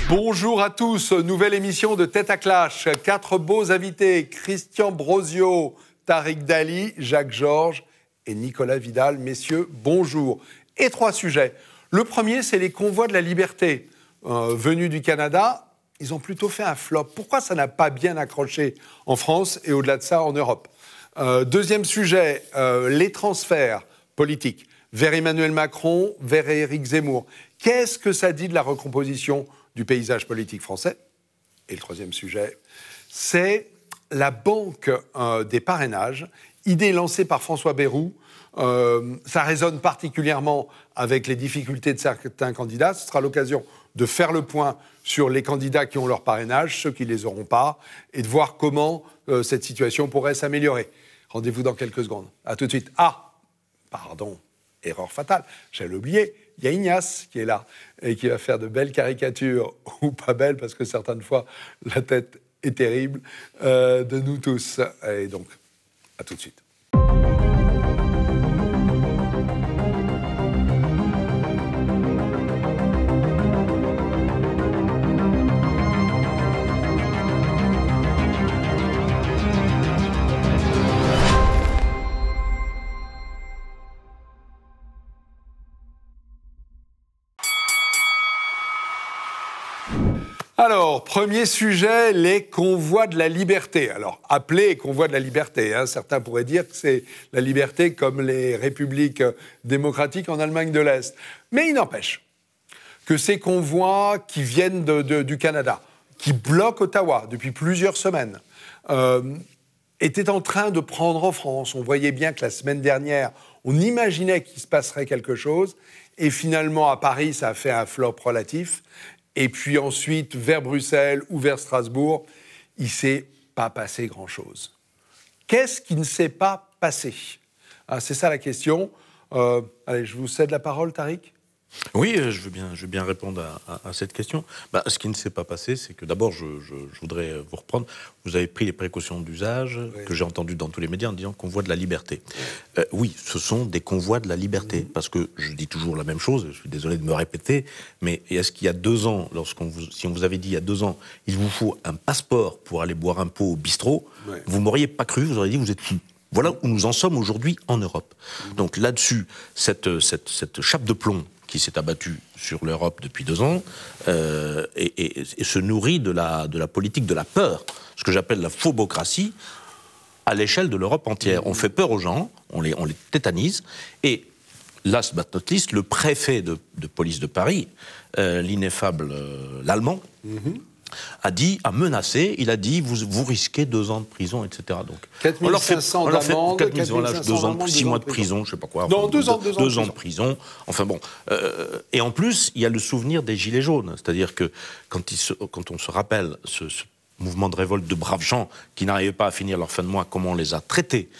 Bonjour à tous, nouvelle émission de Tête à Clash. 4 beaux invités, Christian Brosio, Tariq Dali, Jacques Georges et Nicolas Vidal. Messieurs, bonjour. Et 3 sujets. Le premier, c'est les convois de la liberté. Venus du Canada, ils ont plutôt fait un flop. Pourquoi ça n'a pas bien accroché en France et au-delà de ça en Europe? Deuxième sujet, les transferts politiques vers Emmanuel Macron, vers Éric Zemmour. Qu'est-ce que ça dit de la recomposition du paysage politique français? Et le troisième sujet, c'est la banque des parrainages, idée lancée par François Bayrou. Ça résonne particulièrement avec les difficultés de certains candidats. Ce sera l'occasion de faire le point sur les candidats qui ont leur parrainage, ceux qui ne les auront pas, et de voir comment cette situation pourrait s'améliorer. Rendez-vous dans quelques secondes. À tout de suite. Ah, pardon, erreur fatale, j'allais oublier. Il y a Ignace qui est là et qui va faire de belles caricatures, ou pas belles, parce que certaines fois, la tête est terrible, de nous tous. Et donc, à tout de suite. Alors, premier sujet, les convois de la liberté. Alors, appelés convois de la liberté, hein. Certains pourraient dire que c'est la liberté comme les républiques démocratiques en Allemagne de l'Est. Mais il n'empêche que ces convois qui viennent du Canada, qui bloquent Ottawa depuis plusieurs semaines, étaient en train de prendre en France. On voyait bien que la semaine dernière, on imaginait qu'il se passerait quelque chose. Et finalement, à Paris, ça a fait un flop relatif. Et puis ensuite, vers Bruxelles ou vers Strasbourg, il ne s'est pas passé grand-chose. Qu'est-ce qui ne s'est pas passé? C'est ça la question. Allez, je vous cède la parole, Tariq. Oui, je veux bien répondre à cette question. Ce qui ne s'est pas passé, c'est que d'abord, je voudrais vous reprendre. Vous avez pris les précautions d'usage que j'ai entendues dans tous les médias en disant convoi de la liberté. Oui, ce sont des convois de la liberté. Parce que je dis toujours la même chose, je suis désolé de me répéter, mais est-ce qu'il y a 2 ans, si on vous avait dit il y a 2 ans, il vous faut un passeport pour aller boire un pot au bistrot, vous m'auriez pas cru, vous auriez dit vous êtes fou. Voilà où nous en sommes aujourd'hui en Europe. Donc là-dessus, cette chape de plomb qui s'est abattue sur l'Europe depuis 2 ans, et se nourrit de la politique de la peur, ce que j'appelle la phobocratie, à l'échelle de l'Europe entière. On fait peur aux gens, on les tétanise, et last but not least, le préfet de police de Paris, l'ineffable l'Allemand, a menacé, il a dit vous risquez 2 ans de prison, etc. Donc, 4 500 d'amende, 2 ans, 6 mois de prison, je ne sais pas quoi. Non, 2 ans de prison. Enfin bon. Et en plus, il y a le souvenir des Gilets jaunes. C'est-à-dire que quand on se rappelle ce mouvement de révolte de braves gens qui n'arrivaient pas à finir leur fin de mois, comment on les a traités,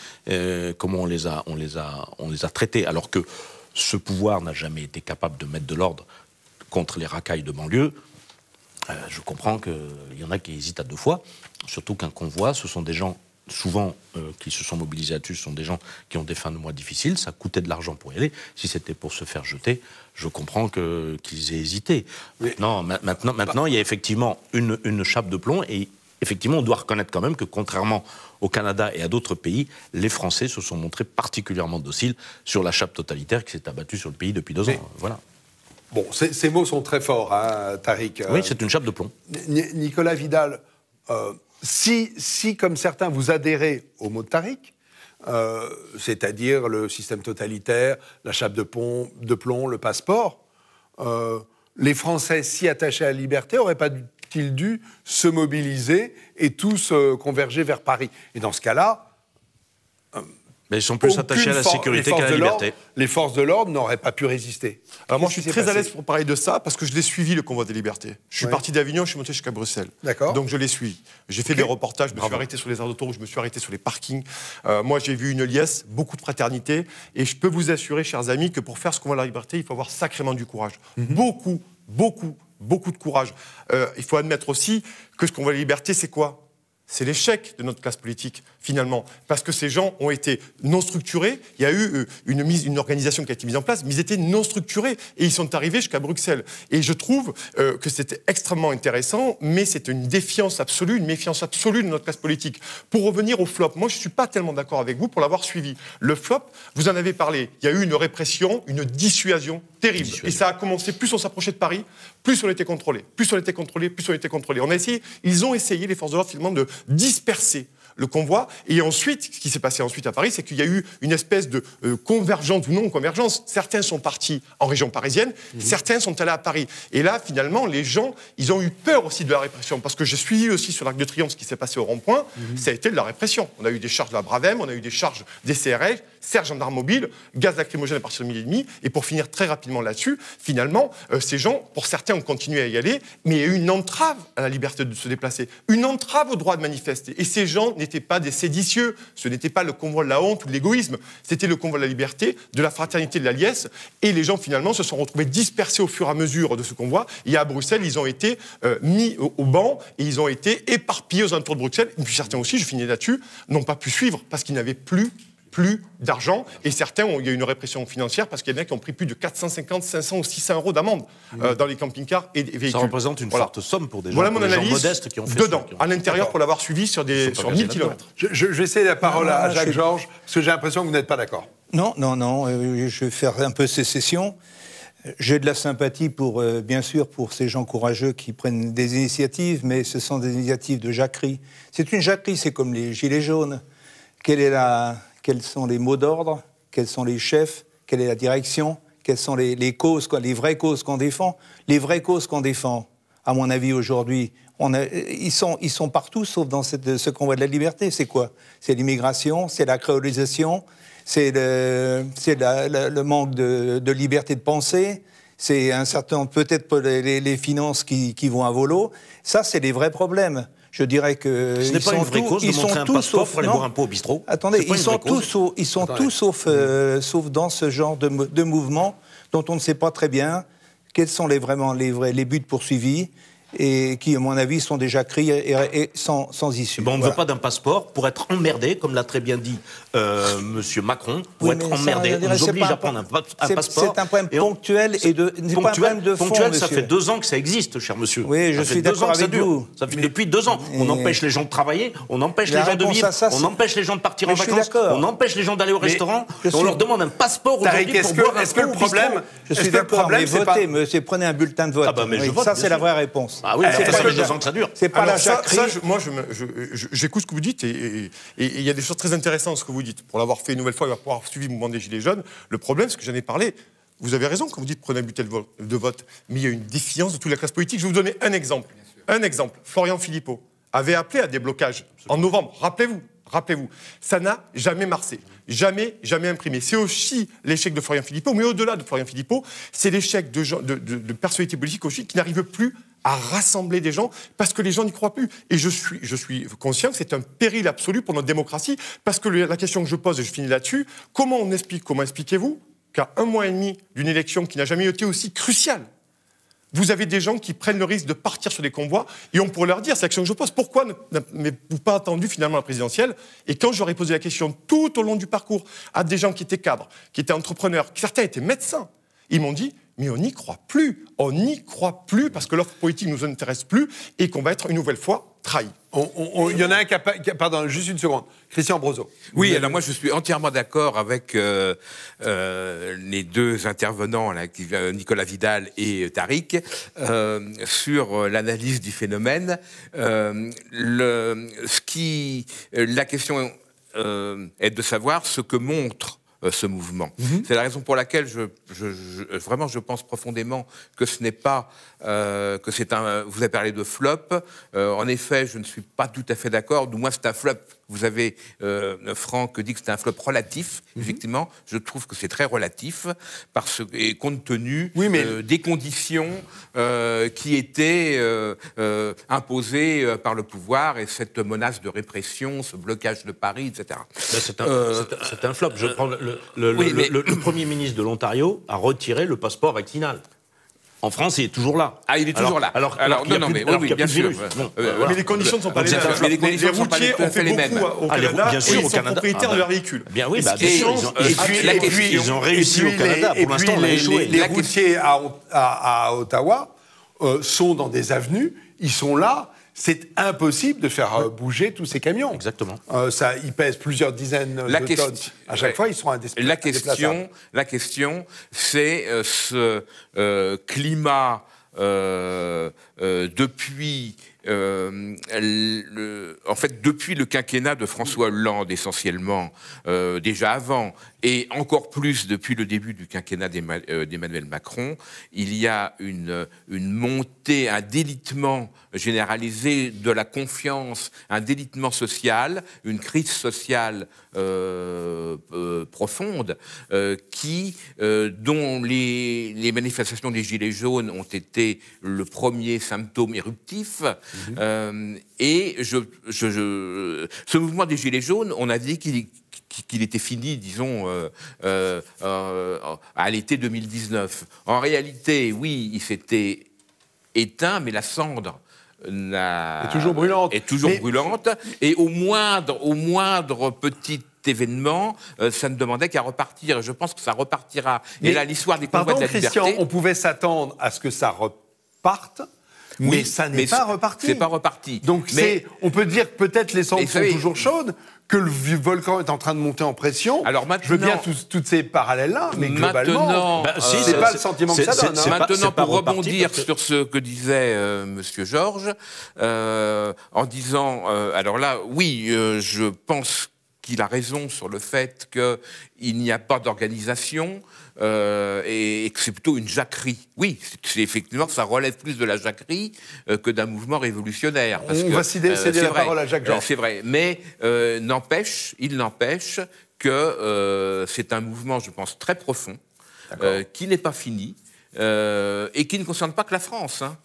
comment on les a traités, alors que ce pouvoir n'a jamais été capable de mettre de l'ordre contre les racailles de banlieue. Je comprends qu'il y en a qui hésitent à 2 fois, surtout qu'un convoi, ce sont des gens, souvent, qui se sont mobilisés là-dessus, ce sont des gens qui ont des fins de mois difficiles, ça coûtait de l'argent pour y aller. Si c'était pour se faire jeter, je comprends qu'ils aient hésité. Maintenant, il y a effectivement une chape de plomb, et effectivement, on doit reconnaître quand même que, contrairement au Canada et à d'autres pays, les Français se sont montrés particulièrement dociles sur la chape totalitaire qui s'est abattue sur le pays depuis 2 ans. Voilà. Bon, ces mots sont très forts, hein, Tariq. Oui, c'est une chape de plomb. Nicolas Vidal, si, comme certains, vous adhérez au mot de Tariq, c'est-à-dire le système totalitaire, la chape de plomb, le passeport, les Français si attachés à la liberté n'auraient pas-ils dû se mobiliser et tous converger vers Paris? Et dans ce cas-là, mais ils sont plus attachés à la sécurité qu'à la liberté. Les forces de l'ordre n'auraient pas pu résister. Alors moi, je suis très à l'aise pour parler de ça, parce que je l'ai suivi, le convoi des libertés. Je suis parti d'Avignon, je suis monté jusqu'à Bruxelles. D'accord. Donc je l'ai suivi. J'ai fait des reportages, je me suis arrêté sur les aires d'autoroute, je me suis arrêté sur les parkings. Moi, j'ai vu une liesse, beaucoup de fraternité, et je peux vous assurer, chers amis, que pour faire ce convoi de la liberté, il faut avoir sacrément du courage. Beaucoup de courage. Il faut admettre aussi que ce convoi de la liberté, c'est quoi? c'est l'échec de notre classe politique, finalement. Parce que ces gens ont été non structurés. Il y a eu une organisation qui a été mise en place, mais ils étaient non structurés. Et ils sont arrivés jusqu'à Bruxelles. Et je trouve que c'était extrêmement intéressant, mais c'est une défiance absolue, une méfiance absolue de notre classe politique. Pour revenir au flop, moi, je ne suis pas tellement d'accord avec vous pour l'avoir suivi. Le flop, vous en avez parlé. Il y a eu une répression, une dissuasion terrible. Et ça a commencé, plus on s'approchait de Paris, plus on était contrôlé. Plus on était contrôlé, plus on était contrôlé. Ils ont essayé, les forces de l'ordre, finalement, de disperser le convoi. Et ensuite, ce qui s'est passé ensuite à Paris, c'est qu'il y a eu une espèce de convergence ou non-convergence. Certains sont partis en région parisienne, certains sont allés à Paris. Et là, finalement, les gens, ils ont eu peur aussi de la répression. Parce que j'ai suivi aussi sur l'Arc de Triomphe ce qui s'est passé au rond-point, ça a été de la répression. On a eu des charges de la Bravem, on a eu des charges des CRS, serre gendarme mobile, gaz lacrymogène à partir de 12h30. Et pour finir très rapidement là-dessus, finalement, ces gens, pour certains, ont continué à y aller, mais il y a eu une entrave à la liberté de se déplacer, une entrave au droit de manifester. Et ces gens n'étaient pas des séditieux, ce n'était pas le convoi de la honte ou de l'égoïsme, c'était le convoi de la liberté, de la fraternité, de la liesse. Et les gens, finalement, se sont retrouvés dispersés au fur et à mesure de ce convoi. Et à Bruxelles, ils ont été mis au banc et ils ont été éparpillés aux alentours de Bruxelles. Et puis certains aussi, je finis là-dessus, n'ont pas pu suivre parce qu'ils n'avaient plus d'argent, et certains, il y a eu une répression financière parce qu'il y en a qui ont pris plus de 450, 500 ou 600 euros d'amende dans les camping-cars et véhicules. Ça représente une forte somme pour des gens, voilà mon analyse modestes qui ont fait dedans, à l'intérieur, pour l'avoir suivi sur 1000 km. Je vais essayer la parole à Jacques Georges, parce que j'ai l'impression que vous n'êtes pas d'accord. Non, je vais faire un peu sécession. J'ai de la sympathie bien sûr, pour ces gens courageux qui prennent des initiatives, mais ce sont des initiatives de jacquerie. C'est une jacquerie, c'est comme les gilets jaunes. Quels sont les mots d'ordre, quels sont les chefs, quelle est la direction, quelles sont les causes, les vraies causes qu'on défend. Les vraies causes qu'on défend, à mon avis, aujourd'hui, ils sont partout, sauf dans ce convoi de la liberté. C'est quoi? C'est l'immigration, c'est la créolisation, c'est le manque de liberté de penser, c'est peut-être les finances qui vont à volo. Ça, c'est les vrais problèmes. Je dirais que ce n'est pas une vraie cause de montrer un passeport pour aller boire un pot au bistrot. Attendez, ils sont tous sauf dans ce genre de mouvement dont on ne sait pas très bien quels sont les buts poursuivis et qui, à mon avis, sont déjà criés et sans issue. On ne veut pas d'un passeport pour être emmerdé, comme l'a très bien dit Monsieur Macron, pour être emmerdé. On nous oblige à prendre un passeport. C'est un problème ponctuel et pas un problème de fond, ponctuel, monsieur. ça fait 2 ans que ça existe, cher monsieur. Oui, je suis d'accord avec vous. Ça fait depuis 2 ans. On empêche les gens de travailler, on empêche les gens de vivre, on empêche les gens de partir en vacances, on empêche les gens d'aller au restaurant, on leur demande un passeport aujourd'hui pour boire un pot au bistrot. Je suis d'accord, mais votez, monsieur, prenez un bulletin de vote. Ah bah, mais je vote, ça, c'est la vraie réponse. Ah oui, ça fait 2 ans que ça dure. C'est pas la jacquerie. Moi, j'écoute ce que vous dites et il y a des choses très intéressantes ce que vous dites. Pour l'avoir fait une nouvelle fois, il va pouvoir suivre le mouvement des Gilets jaunes. Le problème, c'est que j'en ai parlé. Vous avez raison quand vous dites prenez un bulletin de vote, mais il y a une défiance de toute la classe politique. Je vais vous donner un exemple. Un exemple. Florian Philippot avait appelé à des blocages en novembre. Rappelez-vous, ça n'a jamais marché, jamais imprimé. C'est aussi l'échec de Florian Philippot, mais au-delà de Florian Philippot, c'est l'échec de personnalités politiques aussi qui n'arrivent plus à rassembler des gens parce que les gens n'y croient plus. Et je suis conscient que c'est un péril absolu pour notre démocratie parce que la question que je pose, et je finis là-dessus, comment expliquez-vous qu'à 1 mois et demi d'une élection qui n'a jamais été aussi cruciale, vous avez des gens qui prennent le risque de partir sur des convois et on pourrait leur dire, c'est la question que je pose, pourquoi n'avez-vous pas attendu finalement la présidentielle? Et quand j'aurais posé la question tout au long du parcours à des gens qui étaient cadres, qui étaient entrepreneurs, certains étaient médecins, ils m'ont dit, mais on n'y croit plus parce que l'offre politique ne nous intéresse plus et qu'on va être une nouvelle fois trahi. Il y en a un qui a... Pardon, juste une seconde. Christian Brozo. Oui, alors moi je suis entièrement d'accord avec les deux intervenants, là, Nicolas Vidal et Tariq, sur l'analyse du phénomène. La question est de savoir ce que montre ce mouvement. C'est la raison pour laquelle vraiment je pense profondément que ce n'est pas que c'est un. Vous avez parlé de flop. En effet, je ne suis pas tout à fait d'accord. Du moins, c'est un flop. Vous avez Franck dit que c'est un flop relatif. Effectivement, je trouve que c'est très relatif et compte tenu des conditions qui étaient imposées par le pouvoir et cette menace de répression, ce blocage de Paris, etc. C'est un flop. Je prends le Premier ministre de l'Ontario a retiré le passeport vaccinal. En France, il est toujours là. Ah, il est toujours là. Alors, non, mais oui, bien sûr. Mais les conditions ne sont pas les mêmes. Les routiers ont fait beaucoup au Canada, bien sûr, et ils sont propriétaires de leur véhicule. Bien oui, ils ont réussi au Canada. Pour l'instant, on a échoué. Les routiers à Ottawa sont dans des avenues, ils sont là. C'est impossible de faire bouger tous ces camions. Exactement. Ils pèsent plusieurs dizaines de tonnes. À chaque fois, ils sont indéplaçables. La question, c'est ce climat depuis... en fait, depuis le quinquennat de François Hollande, essentiellement, déjà avant, et encore plus depuis le début du quinquennat d'Emmanuel Macron, il y a une montée, un délitement généralisé de la confiance, un délitement social, une crise sociale profonde, dont les manifestations des Gilets jaunes ont été le premier symptôme éruptif. Et ce mouvement des Gilets jaunes, on a dit qu'il était fini, disons, à l'été 2019. En réalité, oui, il s'était éteint, mais la cendre est toujours brûlante. Brûlante. Et au moindre petit événement, ça ne demandait qu'à repartir. Je pense que ça repartira. Mais, et là, l'histoire des convois de la Christian, liberté... on pouvait s'attendre à ce que ça reparte. Mais ça n'est pas reparti. C'est pas reparti. Donc on peut dire que peut-être les cendres sont toujours chaudes, que le volcan est en train de monter en pression. Alors maintenant, je veux bien toutes ces parallèles-là, mais globalement, c'est pas le sentiment que ça donne. Maintenant, pour rebondir sur ce que disait Monsieur Georges, en disant, alors là, oui, je pense qu'il a raison sur le fait qu'il n'y a pas d'organisation et que c'est plutôt une jacquerie. Oui, effectivement, ça relève plus de la jacquerie que d'un mouvement révolutionnaire. On va céder la parole à Jacques Georges. C'est vrai, mais il n'empêche que c'est un mouvement, je pense, très profond, qui n'est pas fini et qui ne concerne pas que la France, hein.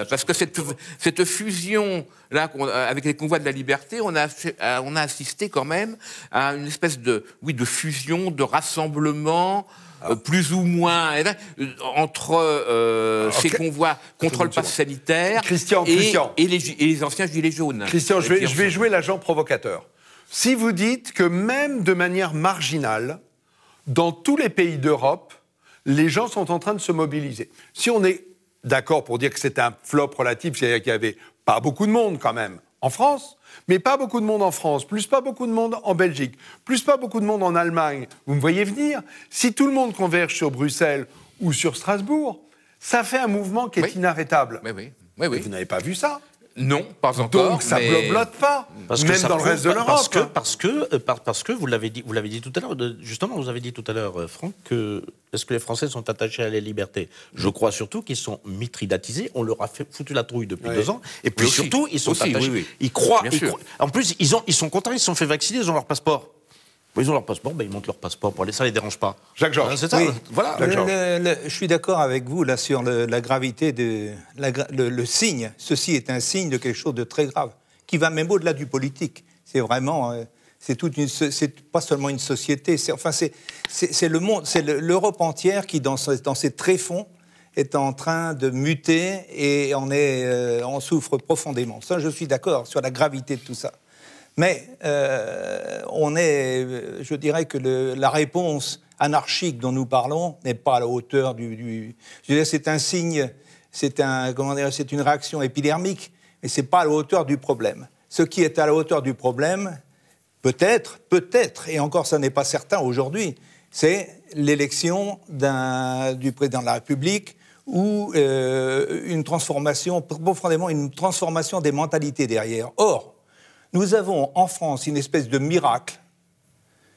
Parce que cette fusion-là, avec les convois de la liberté, on a assisté quand même à une espèce de fusion, de rassemblement, plus ou moins, entre ces convois contre le pass sanitaire et les anciens gilets jaunes. Christian, je vais jouer l'agent provocateur. Si vous dites que même de manière marginale, dans tous les pays d'Europe, les gens sont en train de se mobiliser. Si on est d'accord pour dire que c'est un flop relatif, c'est-à-dire qu'il n'y avait pas beaucoup de monde quand même en France, mais pas beaucoup de monde en France, plus pas beaucoup de monde en Belgique, plus pas beaucoup de monde en Allemagne. Vous me voyez venir. Si tout le monde converge sur Bruxelles ou sur Strasbourg, ça fait un mouvement qui est inarrêtable. Oui. Vous n'avez pas vu ça? Non, pas encore. Donc ça bloblote pas, même dans le reste de l'Europe. Parce que vous l'avez dit tout à l'heure, justement, vous avez dit tout à l'heure, Franck, est-ce que les Français sont attachés à la liberté? Je crois surtout qu'ils sont mitridatisés, on leur a foutu la trouille depuis 2 ans, et puis surtout, ils sont attachés. Oui. Ils croient. En plus, ils sont contents, ils se sont fait vacciner, ils ont leur passeport. Ils ont leur passeport, ils montent leur passeport pour aller, ça les dérange pas. Jacques Georges. C'est ça. Oui. Voilà. Je suis d'accord avec vous là sur la gravité le signe. Ceci est un signe de quelque chose de très grave, qui va même au-delà du politique. C'est vraiment, c'est pas seulement une société. C'est le monde, c'est l'Europe entière qui, dans ses tréfonds, est en train de muter et on souffre profondément. Ça, je suis d'accord sur la gravité de tout ça. Mais je dirais que la réponse anarchique dont nous parlons n'est pas à la hauteur je veux dire, c'est un signe, c'est une réaction épidermique, mais c'est pas à la hauteur du problème. Ce qui est à la hauteur du problème, peut-être, et encore ça n'est pas certain aujourd'hui, c'est l'élection du président de la République ou profondément une transformation des mentalités derrière. Or, nous avons en France une espèce de miracle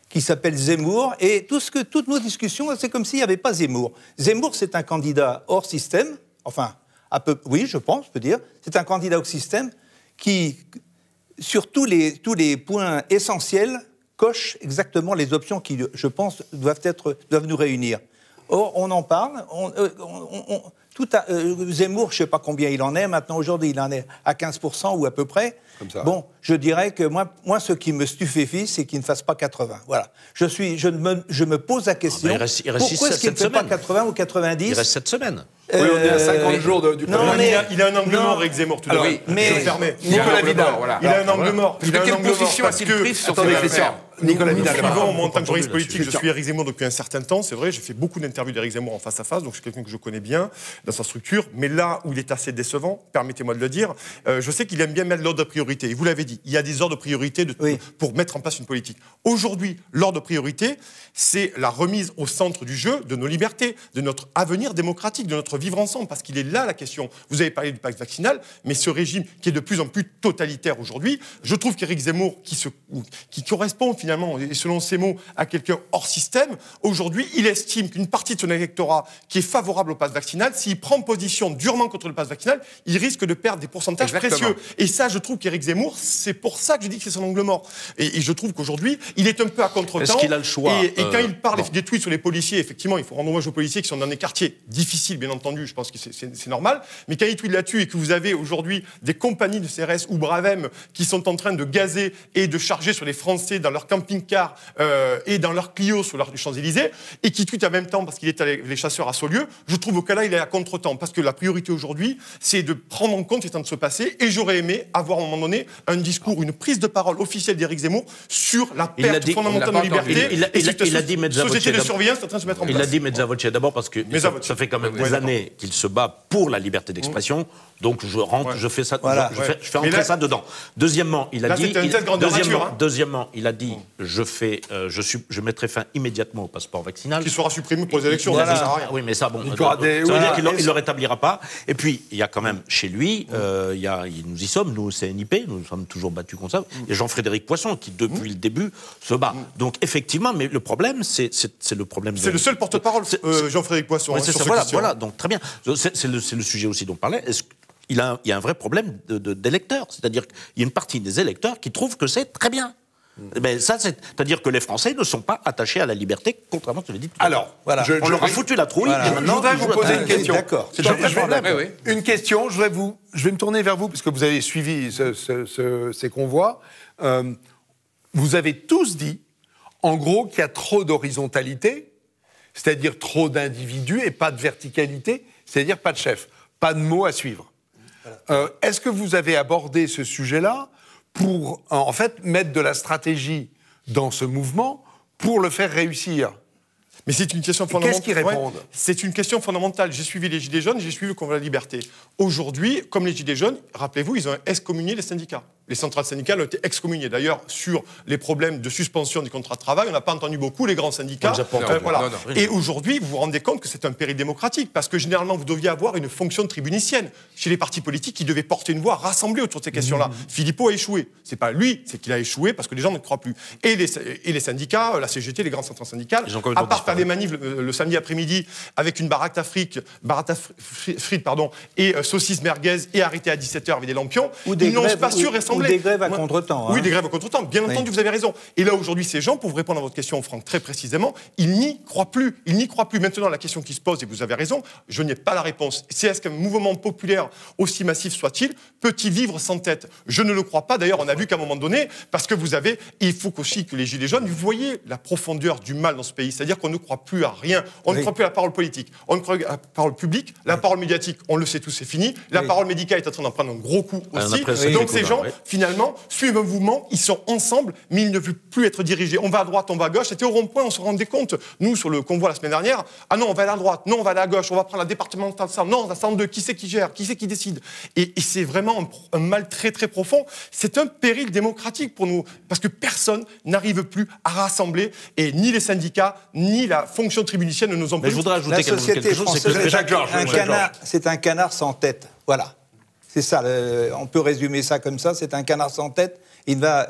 qui s'appelle Zemmour, et toutes nos discussions, c'est comme s'il n'y avait pas Zemmour. Zemmour, c'est un candidat hors système, oui, je pense, je peux dire, c'est un candidat hors système qui, sur tous les points essentiels, coche exactement les options qui, je pense, doivent nous réunir. Or, on en parle, Zemmour, je ne sais pas combien il en est, maintenant aujourd'hui il en est à 15% ou à peu près. Comme ça. Bon, je dirais que moi, ce qui me stupéfie, c'est qu'il ne fasse pas 80. Voilà. Je me pose la question, pourquoi est-ce qu'il ne fait pas 80 ou 90 ? Il reste 7 semaines. Oui, on est à 50 jours du non, premier. mais- Il a un angle non. mort, Éric Zemmour, tout à Alors, l'heure. oui, mais- Je me permets. Nicolas Vidal, voilà. Il a un angle mort. Parce Il a que un quelle angle mort position parce a-t-il que... prise sur Attendez, cette Christian. affaire? Nicolas Nous Vidal. suivons, moi, en tant que entendu journaliste politique, je Christian. suis Éric Zemmour depuis un certain temps, c'est vrai, j'ai fait beaucoup d'interviews d'Éric Zemmour en face à face, donc je suis quelqu'un que je connais bien dans sa structure, mais là où il est assez décevant, permettez-moi de le dire, je sais qu'il aime bien mettre l'ordre de priorité, et vous l'avez dit, il y a des ordres de priorité Oui. pour mettre en place une politique. Aujourd'hui, l'ordre de priorité, c'est la remise au centre du jeu de nos libertés, de notre avenir démocratique, de notre vivre ensemble, parce qu'il est là la question. Vous avez parlé du pacte vaccinal, mais ce régime qui est de plus en plus totalitaire aujourd'hui, je trouve qu'Éric Zemmour, qui correspond finalement, et selon ses mots, à quelqu'un hors système, aujourd'hui, il estime qu'une partie de son électorat qui est favorable au pass vaccinal, s'il prend position durement contre le pass vaccinal, il risque de perdre des pourcentages Exactement. précieux. Et ça, je trouve qu'Éric Zemmour, c'est pour ça que je dis que c'est son angle mort. Et je trouve qu'aujourd'hui, il est un peu à contre-temps. Est-ce qu'il a le choix Et quand il parle bon. des tweets sur les policiers, effectivement, il faut rendre hommage aux policiers qui sont dans des quartiers difficiles, bien entendu, je pense que c'est normal. Mais quand il tweet là-dessus et que vous avez aujourd'hui des compagnies de CRS ou Bravem qui sont en train de gazer et de charger sur les Français dans leur camping-car et dans leur Clio sur les Champs-Élysées, et qui tweet en même temps parce qu'il est avec les chasseurs à Saulieu, je trouve au cas là, il est à contre-temps. Parce que la priorité aujourd'hui, c'est de prendre en compte ce qui est en train de se passer. Et j'aurais aimé avoir à un moment donné un discours, une prise de parole officielle d'Éric Zemmour sur la Il l'a perte dit, fondamentale de on l'a pas liberté. entendu. Il a dit mezza voce société de d'abord. surveillance est en train de se mettre en place. Il a dit mezza voce d'abord parce que Mezza voce. ça fait quand même Ouais, des d'accord. années qu'il se bat pour la liberté d'expression. Donc je rentre, Ouais. je fais ça, Voilà. je fais Mais entrer là- ça dedans. Deuxièmement, il a Là, dit, c'était une telle grandeur nature, hein. deuxièmement, il a dit, je mettrai fin immédiatement au passement vaccinal. Qui sera supprimé pour les élections, Il a ça dit- sert à rien. Oui, mais ça, bon, Il aura des- ça veut voilà. dire qu'il ne le rétablira pas. Et puis, il y a quand même chez lui, nous y sommes, nous au CNIP, nous nous sommes toujours battus contre ça. Il y a Jean-Frédéric Poisson qui, depuis le début, se bat. Donc, effectivement, mais le problème, c'est le problème. C'est le seul porte-parole, Jean-Frédéric Poisson, Oui, hein, c'est sur ça, cette voilà, question. voilà, donc très bien. C'est le sujet aussi dont on parlait. Il y a un vrai problème d'électeurs. C'est-à-dire qu'il y a une partie des électeurs qui trouvent que c'est très bien. Mais ça, c'est-à-dire que les Français ne sont pas attachés à la liberté, contrairement à ce que je l'ai dit. Alors, Voilà. On leur a foutu la trouille. Voilà. Et je maintenant, voudrais ils vous jouent poser à- une question. D'accord. C'est Je un vrai vais- problème. oui, oui. Une question, je vais me tourner vers vous, parce que vous avez suivi ces convois. Vous avez tous dit, en gros, qu'il y a trop d'horizontalité, c'est-à-dire trop d'individus et pas de verticalité, c'est-à-dire pas de chef, pas de mots à suivre. Est-ce que vous avez abordé ce sujet-là pour, en fait, mettre de la stratégie dans ce mouvement pour le faire réussir? Mais c'est une question Et fondamentale. qu'est-ce qu'ils répondent? C'est une question fondamentale. J'ai suivi les Gilets jaunes, j'ai suivi le convoi de la liberté. Aujourd'hui, comme les Gilets jaunes, rappelez-vous, ils ont excommunié les syndicats. Les centrales syndicales ont été excommuniées. D'ailleurs, sur les problèmes de suspension des contrats de travail, on n'a pas entendu beaucoup les grands syndicats. On les a pas entendus. Voilà. Non, non. Et aujourd'hui, vous vous rendez compte que c'est un péril démocratique, parce que généralement, vous deviez avoir une fonction tribunicienne chez les partis politiques qui devaient porter une voix rassemblée autour de ces questions-là. Philippot a échoué. C'est pas lui, c'est qu'il a échoué parce que les gens ne croient plus. Et les syndicats, la CGT, les grandes centrales syndicales, Ils ont complètement à part faire disparu. des manifs le samedi après-midi avec une baraque frites et saucisses merguez et arrêtés à 17h avec des lampions, ils n'ont pas su rassembler. Ou des grèves à Moi- contre-temps. Oui, hein. des grèves à contre-temps. Bien entendu, vous avez raison. Et là, aujourd'hui, ces gens, pour vous répondre à votre question, Franck, très précisément, ils n'y croient plus. Ils n'y croient plus. Maintenant, la question qui se pose, et vous avez raison, je n'ai pas la réponse. C'est est-ce qu'un mouvement populaire, aussi massif soit-il, peut-il vivre sans tête? Je ne le crois pas. D'ailleurs, on a vu qu'à un moment donné, parce que vous avez, il faut aussi que les Gilets jaunes, vous voyez la profondeur du mal dans ce pays. C'est-à-dire qu'on ne croit plus à rien. On ne Oui. croit plus à la parole politique. On ne croit plus à la parole publique. La parole médiatique, on le sait tous, c'est fini. La Oui. parole médicale est en train d'en prendre un gros coup On a aussi. presque Donc fait ces coup gens, d'arrêt. finalement, suivent un mouvement, ils sont ensemble, mais ils ne veulent plus être dirigés. On va à droite, on va à gauche. C'était au rond-point, on se rendait compte, nous, sur le convoi la semaine dernière, ah non, on va aller à droite, non, on va aller à gauche, on va prendre la départementale 100, non, la 102, qui c'est qui gère, qui c'est qui décide? Et c'est vraiment un mal très, très profond. C'est un péril démocratique pour nous, parce que personne n'arrive plus à rassembler, et ni les syndicats, ni la fonction tribunicienne ne nous ont Mais je voudrais ajouter La société quelque chose. C'est française que est Jacques Georges, un Jacques canard, c'est un canard sans tête. Voilà. C'est ça. On peut résumer ça comme ça. C'est un canard sans tête.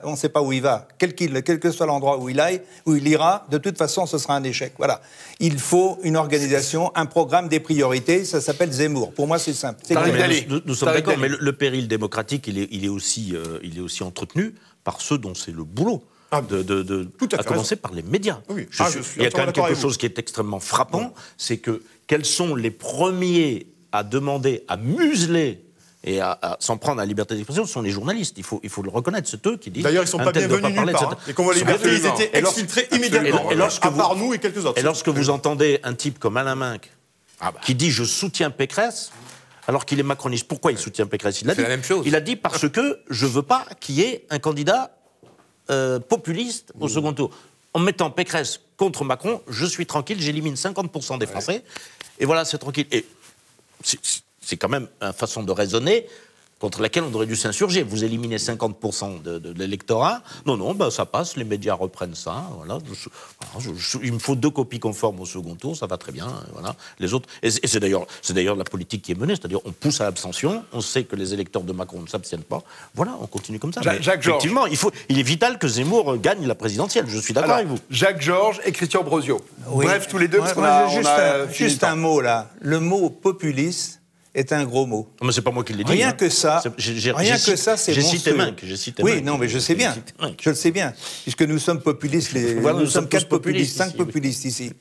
On ne sait pas où il va. Quel que soit l'endroit où il ira, de toute façon, ce sera un échec. Voilà. Il faut une organisation, un programme, des priorités. Ça s'appelle Zemmour. Pour moi, c'est simple. C'est Tariq clair. Dali. Nous sommes Tariq d'accord, mais Dali. le péril démocratique, il est aussi entretenu par ceux dont c'est le boulot. Ah, tout à à fait commencer par les médias. Oui. Il y a entièrement quand même d'accord quelque avec vous. chose qui est extrêmement frappant, c'est que quels sont les premiers à demander, à museler et à s'en prendre à la liberté d'expression, ce sont les journalistes. Il faut le reconnaître, c'est eux qui disent... D'ailleurs, ils ne sont un pas tel doit bienvenus parler, nulle part. etc. Les convois de liberté, ils étaient Et lorsque- exfiltrés immédiatement. Et lorsque à vous- part nous et quelques autres. Et lorsque vous entendez un type comme Alain Minc qui dit « je soutiens Pécresse », alors qu'il est macroniste. Pourquoi il soutient Pécresse? C'est la même chose. Il a dit parce que je ne veux pas qu'il y ait un candidat populiste au second tour. En mettant Pécresse contre Macron, je suis tranquille, j'élimine 50% des Français, et voilà, c'est tranquille. Et c'est quand même une façon de raisonner contre laquelle on aurait dû s'insurger. Vous éliminez 50% de l'électorat. Non, ben, ça passe, les médias reprennent ça. Voilà. Il me faut 2 copies conformes au second tour, ça va très bien. Voilà. Les autres, et c'est d'ailleurs la politique qui est menée, c'est-à-dire on pousse à l'abstention, on sait que les électeurs de Macron ne s'abstiennent pas. Voilà, on continue comme ça. Jacques effectivement, il est vital que Zemmour gagne la présidentielle, je suis d'accord avec vous. Jacques Georges et Christian Brosio. Oui. Bref, tous les deux, parce qu'on juste un mot là. Le mot populiste est un gros mot. Non, mais c'est pas moi qui l'ai dit. Rien que ça, c'est J'ai cité Minck. Oui, non, mais je sais bien. Je le sais bien. Puisque nous sommes populistes, nous sommes 4 populistes, 5 populistes ici.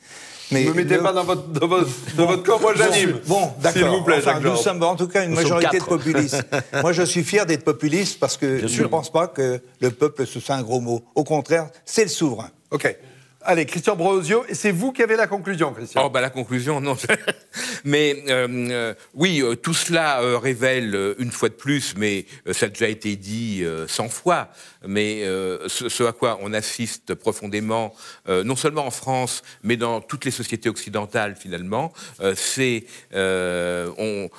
Mais ne me mettez pas dans votre corps, moi j'anime. Bon, d'accord. S'il vous plaît, enfin, nous sommes en tout cas une majorité de populistes. Moi, je suis fier d'être populiste parce que je ne pense pas que le peuple, ce soit un gros mot. Au contraire, c'est le souverain. OK. Allez, Christian Brosio, et c'est vous qui avez la conclusion, Christian. Oh, bah la conclusion, non. Mais oui, tout cela révèle, une fois de plus, mais ça a déjà été dit 100 fois, mais ce à quoi on assiste profondément, non seulement en France, mais dans toutes les sociétés occidentales, finalement, c'est un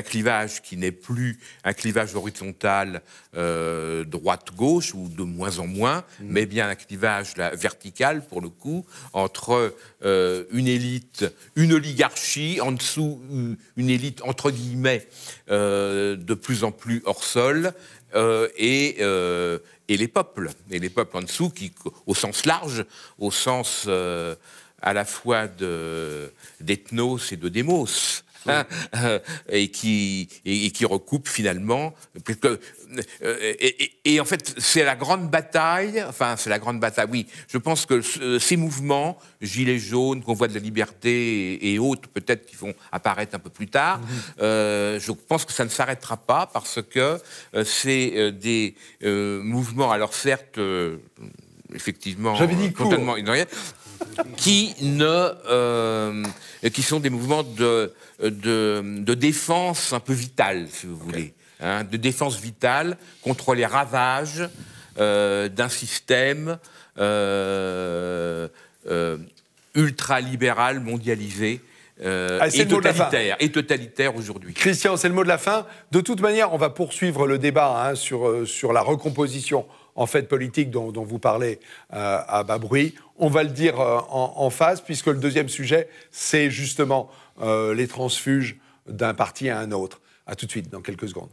clivage qui n'est plus un clivage horizontal droite-gauche, ou de moins en moins, mais bien un clivage vertical, pour le coup, entre une élite, une oligarchie, en dessous une élite entre guillemets de plus en plus hors sol, et les peuples en dessous, qui, au sens large, au sens à la fois d'ethnos et de démos, et qui recoupe finalement, et en fait c'est la grande bataille, oui, je pense que ces mouvements, gilets jaunes, convoi de la liberté et autres peut-être qui vont apparaître un peu plus tard, je pense que ça ne s'arrêtera pas, parce que c'est des mouvements, alors certes effectivement totalement ignorés, qui sont des mouvements de défense un peu vitale, si vous voulez, hein, de défense vitale contre les ravages d'un système ultralibéral, mondialisé, et totalitaire aujourd'hui. Christian, c'est le mot de la fin. De toute manière, on va poursuivre le débat sur la recomposition en fait politique dont vous parlez à bas bruit. On va le dire en face, puisque le deuxième sujet, c'est justement les transfuges d'un parti à un autre. À tout de suite, dans quelques secondes.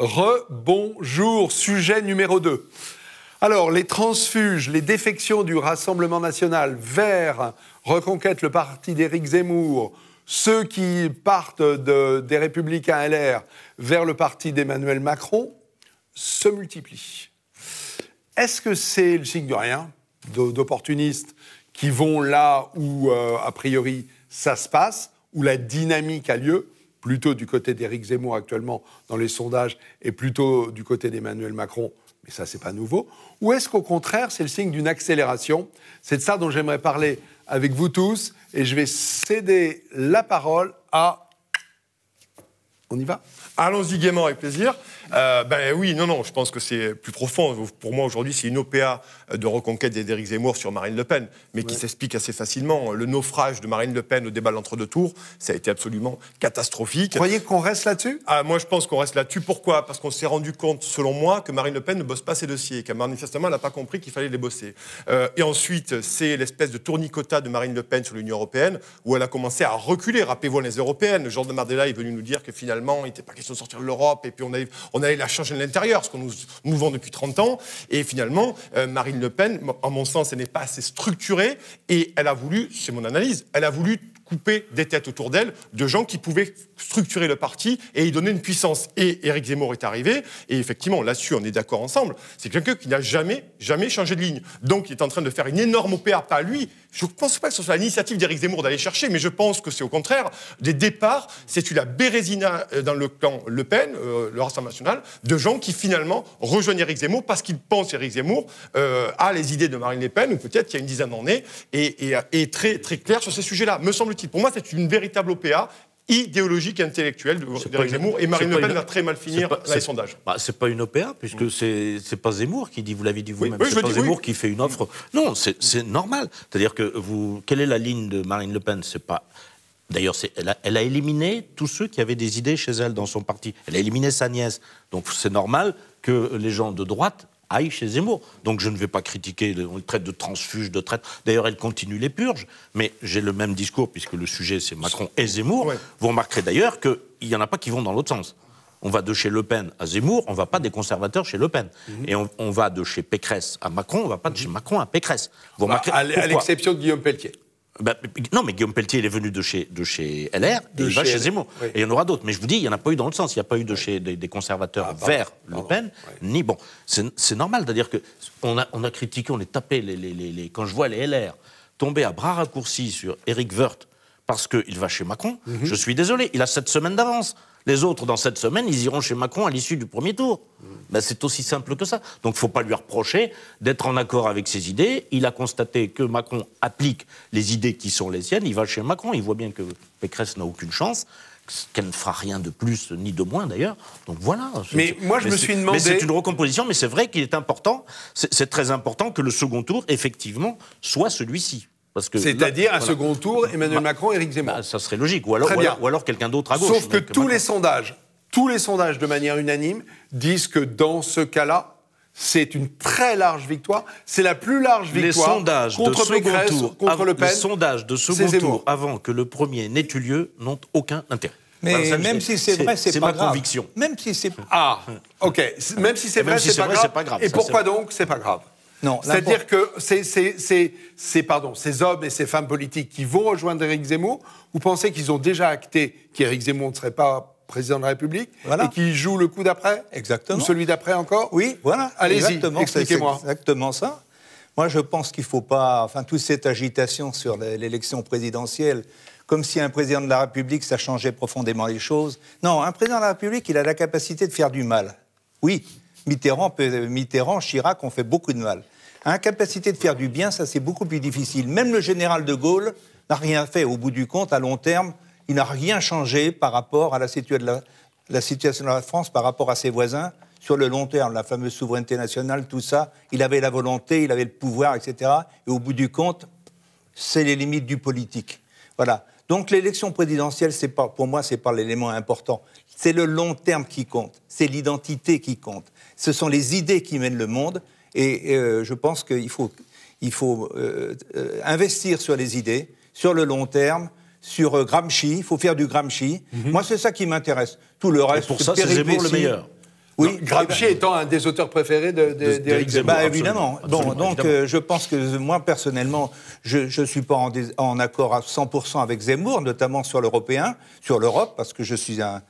Rebonjour, sujet numéro 2. Alors, les transfuges, les défections du Rassemblement national vers Reconquête, le parti d'Éric Zemmour, ceux qui partent des Républicains LR vers le parti d'Emmanuel Macron, se multiplient. Est-ce que c'est le signe de rien, d'opportunistes qui vont là où, a priori, ça se passe, où la dynamique a lieu, plutôt du côté d'Éric Zemmour actuellement dans les sondages, et plutôt du côté d'Emmanuel Macron, mais ça, c'est pas nouveau. Ou est-ce qu'au contraire, c'est le signe d'une accélération? C'est de ça dont j'aimerais parler avec vous tous, et je vais céder la parole à... On y va? Allons-y gaiement, avec plaisir. Oui, non, je pense que c'est plus profond. Pour moi, aujourd'hui, c'est une OPA de reconquête d'Éric Zemmour sur Marine Le Pen, mais qui s'explique assez facilement. Le naufrage de Marine Le Pen au débat de l'entre-deux tours, ça a été absolument catastrophique. Vous croyez qu'on reste là-dessus? Moi, je pense qu'on reste là-dessus. Pourquoi? Parce qu'on s'est rendu compte, selon moi, que Marine Le Pen ne bosse pas ses dossiers, qu'elle manifestement n'a pas compris qu'il fallait les bosser. Et ensuite, c'est l'espèce de tourniquetat de Marine Le Pen sur l'Union européenne, où elle a commencé à reculer. Rappelez-vous, les européennes, Jordan Bardella est venu nous dire que finalement, il n'était pas question de sortir de l'Europe, et puis on allait la changer de l'intérieur, ce qu'on nous vend depuis 30 ans. Et finalement, Marine Le Pen, à mon sens, elle n'est pas assez structurée, et elle a voulu, c'est mon analyse, elle a voulu couper des têtes autour d'elle, de gens qui pouvaient structurer le parti et y donner une puissance. Et Éric Zemmour est arrivé, et effectivement, là-dessus, on est d'accord ensemble, c'est quelqu'un qui n'a jamais changé de ligne. Donc, il est en train de faire une énorme OPA, pas lui. Je ne pense pas que ce soit l'initiative d'Éric Zemmour d'aller chercher, mais je pense que c'est au contraire, des départs, c'est la bérésina dans le clan Le Pen, le Rassemblement national, de gens qui finalement rejoignent Éric Zemmour parce qu'ils pensent qu'Éric Zemmour a les idées de Marine Le Pen, ou peut-être qu'il y a une dizaine d'années, et très, très clair sur ces sujets-là, me semble-t-il. Pour moi, c'est une véritable OPA idéologique et intellectuelle d'Éric Zemmour, et Marine Le Pen va très mal finir dans les sondages. C'est pas une OPA, puisque c'est pas Zemmour qui dit, vous l'avez dit vous-même, oui, c'est pas Zemmour qui fait une offre. Non, c'est normal. C'est-à-dire que quelle est la ligne de Marine Le Pen? C'est pas... D'ailleurs, elle a éliminé tous ceux qui avaient des idées chez elle dans son parti. Elle a éliminé sa nièce. Donc c'est normal que les gens de droite aille chez Zemmour. Donc je ne vais pas critiquer, on le traite de transfuge, de traite. D'ailleurs, elle continue les purges, mais j'ai le même discours, puisque le sujet c'est Macron et Zemmour. Ouais. Vous remarquerez d'ailleurs qu'il n'y en a pas qui vont dans l'autre sens. On va de chez Le Pen à Zemmour, on ne va pas des conservateurs chez Le Pen. Et on va de chez Pécresse à Macron, on ne va pas de chez Macron à Pécresse. Vous remarquerez, à l'exception de Guillaume Pelletier. Non, mais Guillaume Pelletier, il est venu de chez LR, et il va chez Zemmour. Oui. Et il y en aura d'autres. Mais je vous dis, il n'y en a pas eu dans l'autre sens. Il n'y a pas eu de chez des conservateurs vers Le Pen, ni... Bon, c'est normal. C'est-à-dire qu'on a critiqué, on est tapé, quand je vois les LR tomber à bras raccourcis sur Éric Woerth parce qu'il va chez Macron, je suis désolé, il a 7 semaines d'avance. Les autres, dans 7 semaines, ils iront chez Macron à l'issue du premier tour. C'est aussi simple que ça. Donc il ne faut pas lui reprocher d'être en accord avec ses idées. Il a constaté que Macron applique les idées qui sont les siennes. Il va chez Macron. Il voit bien que Pécresse n'a aucune chance, qu'elle ne fera rien de plus ni de moins d'ailleurs. Donc voilà. Mais moi, je me suis demandé... Mais c'est une recomposition, mais c'est vrai qu'il est important, c'est très important que le second tour, effectivement, soit celui-ci. C'est-à-dire un second tour, Emmanuel Macron, Éric Zemmour. Ça serait logique. Ou alors quelqu'un d'autre à gauche. Sauf que tous les sondages, de manière unanime, disent que dans ce cas-là, c'est une très large victoire. C'est la plus large victoire contre Pécresse, contre Le Pen. Les sondages de second tour avant que le premier n'ait eu lieu n'ont aucun intérêt. Mais même si c'est vrai, c'est pas grave. C'est ma conviction. Même si c'est... Ah, ok. Même si c'est vrai, c'est pas grave. Et pourquoi donc c'est pas grave? Non, c'est-à-dire que ces hommes et ces femmes politiques qui vont rejoindre Éric Zemmour, vous pensez qu'ils ont déjà acté qu'Éric Zemmour ne serait pas président de la République et qu'ils jouent le coup d'après? Exactement. Ou celui d'après encore? Oui, voilà. Allez-y, expliquez-moi. C'est exactement ça. Moi, je pense qu'il ne faut pas... Enfin, toute cette agitation sur l'élection présidentielle, comme si un président de la République, ça changeait profondément les choses. Non, un président de la République, il a la capacité de faire du mal. Oui. Mitterrand, Chirac ont fait beaucoup de mal. Incapacité de faire du bien, ça c'est beaucoup plus difficile. Même le général de Gaulle n'a rien fait. Au bout du compte, à long terme, il n'a rien changé par rapport à la situation de la France, par rapport à ses voisins. Sur le long terme, la fameuse souveraineté nationale, tout ça, il avait la volonté, il avait le pouvoir, etc. Et au bout du compte, c'est les limites du politique. Voilà. Donc l'élection présidentielle, pour moi, c'est pas l'élément important. C'est le long terme qui compte. C'est l'identité qui compte. Ce sont les idées qui mènent le monde. Et je pense qu'il faut investir sur les idées, sur le long terme, sur Gramsci. Il faut faire du Gramsci. Moi, c'est ça qui m'intéresse. Tout le reste, pour ça, c'est Zemmour le meilleur. Oui, Gramsci étant un des auteurs préférés d'Éric Zemmour. Évidemment. Bon, donc, je pense que moi, personnellement, je ne suis pas en accord à 100% avec Zemmour, notamment sur l'européen, sur l'Europe, parce que je suis là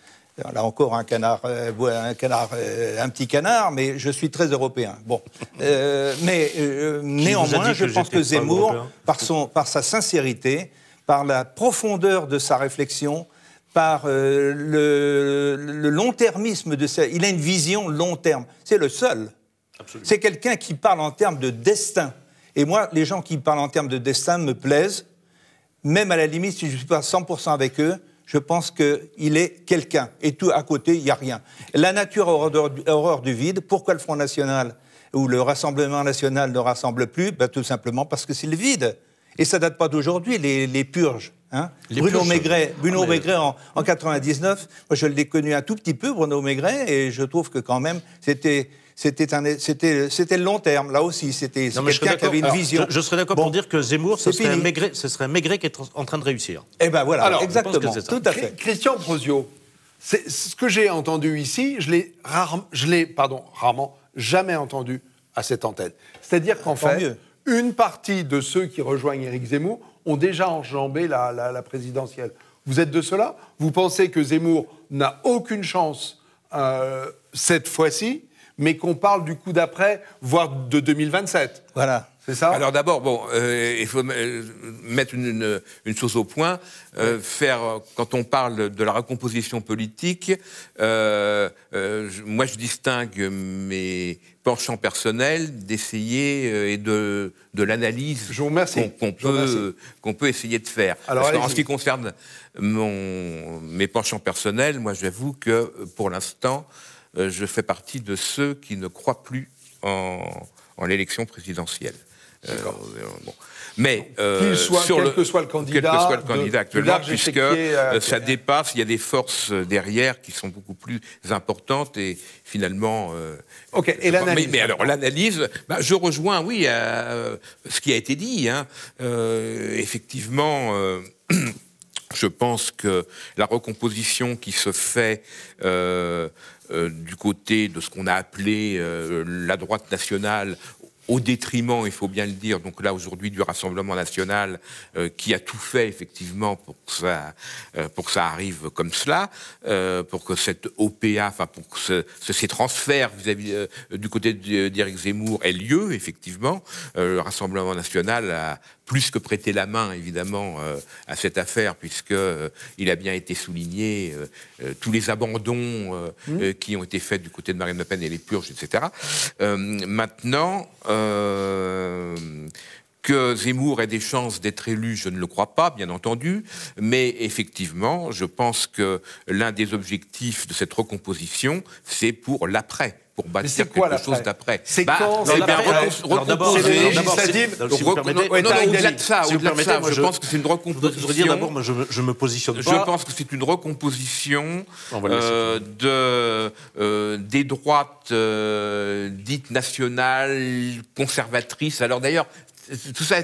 encore un petit canard, mais je suis très européen. Bon, néanmoins, je pense que Zemmour, par sa sincérité, par la profondeur de sa réflexion, par le long-termisme de ça. Il a une vision long terme. C'est le seul. Absolument. C'est quelqu'un qui parle en termes de destin. Et moi, les gens qui parlent en termes de destin me plaisent. Même à la limite, si je ne suis pas 100% avec eux, je pense qu'il est quelqu'un. Et tout à côté, il n'y a rien. La nature a horreur du vide. Pourquoi le Front National ou le Rassemblement National ne rassemble plus? Tout simplement parce que c'est le vide. Et ça ne date pas d'aujourd'hui, les purges. Hein, Bruno Maigret en 99, moi je l'ai connu un tout petit peu, Bruno Maigret, et je trouve que quand même c'était le long terme. Là aussi, c'était quelqu'un qui avait une vision. Je serais d'accord pour dire que Zemmour, ce serait un Maigret qui est en train de réussir. Eh ben voilà, alors, exactement, tout à fait. Christian Brosio, ce que j'ai entendu ici, je l'ai rarement jamais entendu à cette antenne. C'est-à-dire qu'en fait, une partie de ceux qui rejoignent Éric Zemmour ont déjà enjambé la présidentielle. Vous êtes de cela? Vous pensez que Zemmour n'a aucune chance cette fois-ci, mais qu'on parle du coup d'après, voire de 2027? Voilà. C'est ça? Alors d'abord, bon, il faut mettre une chose au point. Quand on parle de la recomposition politique, moi je distingue mes penchants personnels d'essayer et de l'analyse Je vous remercie. qu'on peut essayer de faire. Alors, en ce qui concerne mes penchants personnels, moi j'avoue que pour l'instant, je fais partie de ceux qui ne croient plus en l'élection présidentielle. Bon. Mais quel que soit le candidat actuellement, puisque ça dépasse, il y a des forces derrière qui sont beaucoup plus importantes et finalement. Ok. Et l'analyse. Mais alors l'analyse, je rejoins, oui, ce qui a été dit. Hein. Effectivement. Je pense que la recomposition qui se fait du côté de ce qu'on a appelé la droite nationale, au détriment, il faut bien le dire, donc là aujourd'hui du Rassemblement national qui a tout fait effectivement pour que ça arrive comme cela, pour que cette OPA, enfin pour que ces transferts vis-à-vis du côté d'Éric Zemmour aient lieu effectivement. Le Rassemblement national a plus que prêté la main évidemment à cette affaire puisque il a bien été souligné tous les abandons qui ont été faits du côté de Marine Le Pen et les purges, etc. Maintenant. Que Zemmour ait des chances d'être élu, je ne le crois pas, bien entendu, mais effectivement, je pense que l'un des objectifs de cette recomposition, c'est pour l'après. Pour bâtir quelque chose d'après. C'est quand c'est législative. Au-delà de ça, je pense que c'est une recomposition. Je voudrais dire d'abord, moi, je me positionne pas. Je pense que c'est une recomposition des droites dites nationales, conservatrices. Alors d'ailleurs, tout ça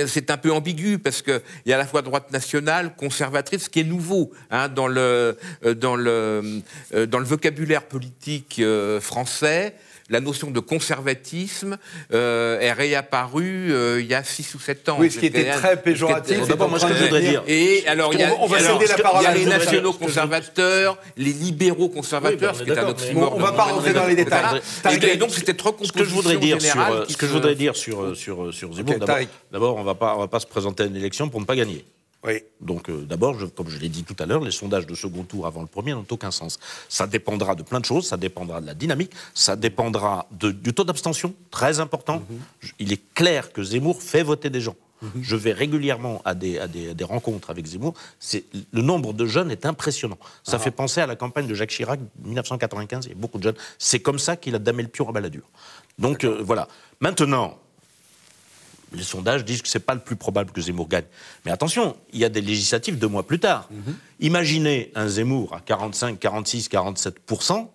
c'est un peu ambigu parce qu'il y a à la fois droite nationale, conservatrice, ce qui est nouveau hein, dans le vocabulaire politique français. La notion de conservatisme est réapparue il y a 6 ou 7 ans. Oui, ce qui était très péjoratif. D'abord, moi, ce que je voudrais dire... Et alors, il y a les nationaux conservateurs, les libéraux conservateurs, ce qui est un oxymore. On ne va pas rentrer dans les détails. Et donc, c'était trop compliqué. Ce que je voudrais dire sur Zemmour, d'abord, on ne va pas se présenter à une élection pour ne pas gagner. Oui. Donc d'abord, comme je l'ai dit tout à l'heure, les sondages de second tour avant le premier n'ont aucun sens. Ça dépendra de plein de choses, ça dépendra de la dynamique, ça dépendra du taux d'abstention, très important. Il est clair que Zemmour fait voter des gens. Je vais régulièrement à des rencontres avec Zemmour. Le nombre de jeunes est impressionnant. Ça fait penser à la campagne de Jacques Chirac 1995, il y a beaucoup de jeunes. C'est comme ça qu'il a damé le pion à Balladur. Donc voilà. Maintenant... Les sondages disent que ce n'est pas le plus probable que Zemmour gagne. Mais attention, il y a des législatives 2 mois plus tard. Imaginez un Zemmour à 45, 46, 47%.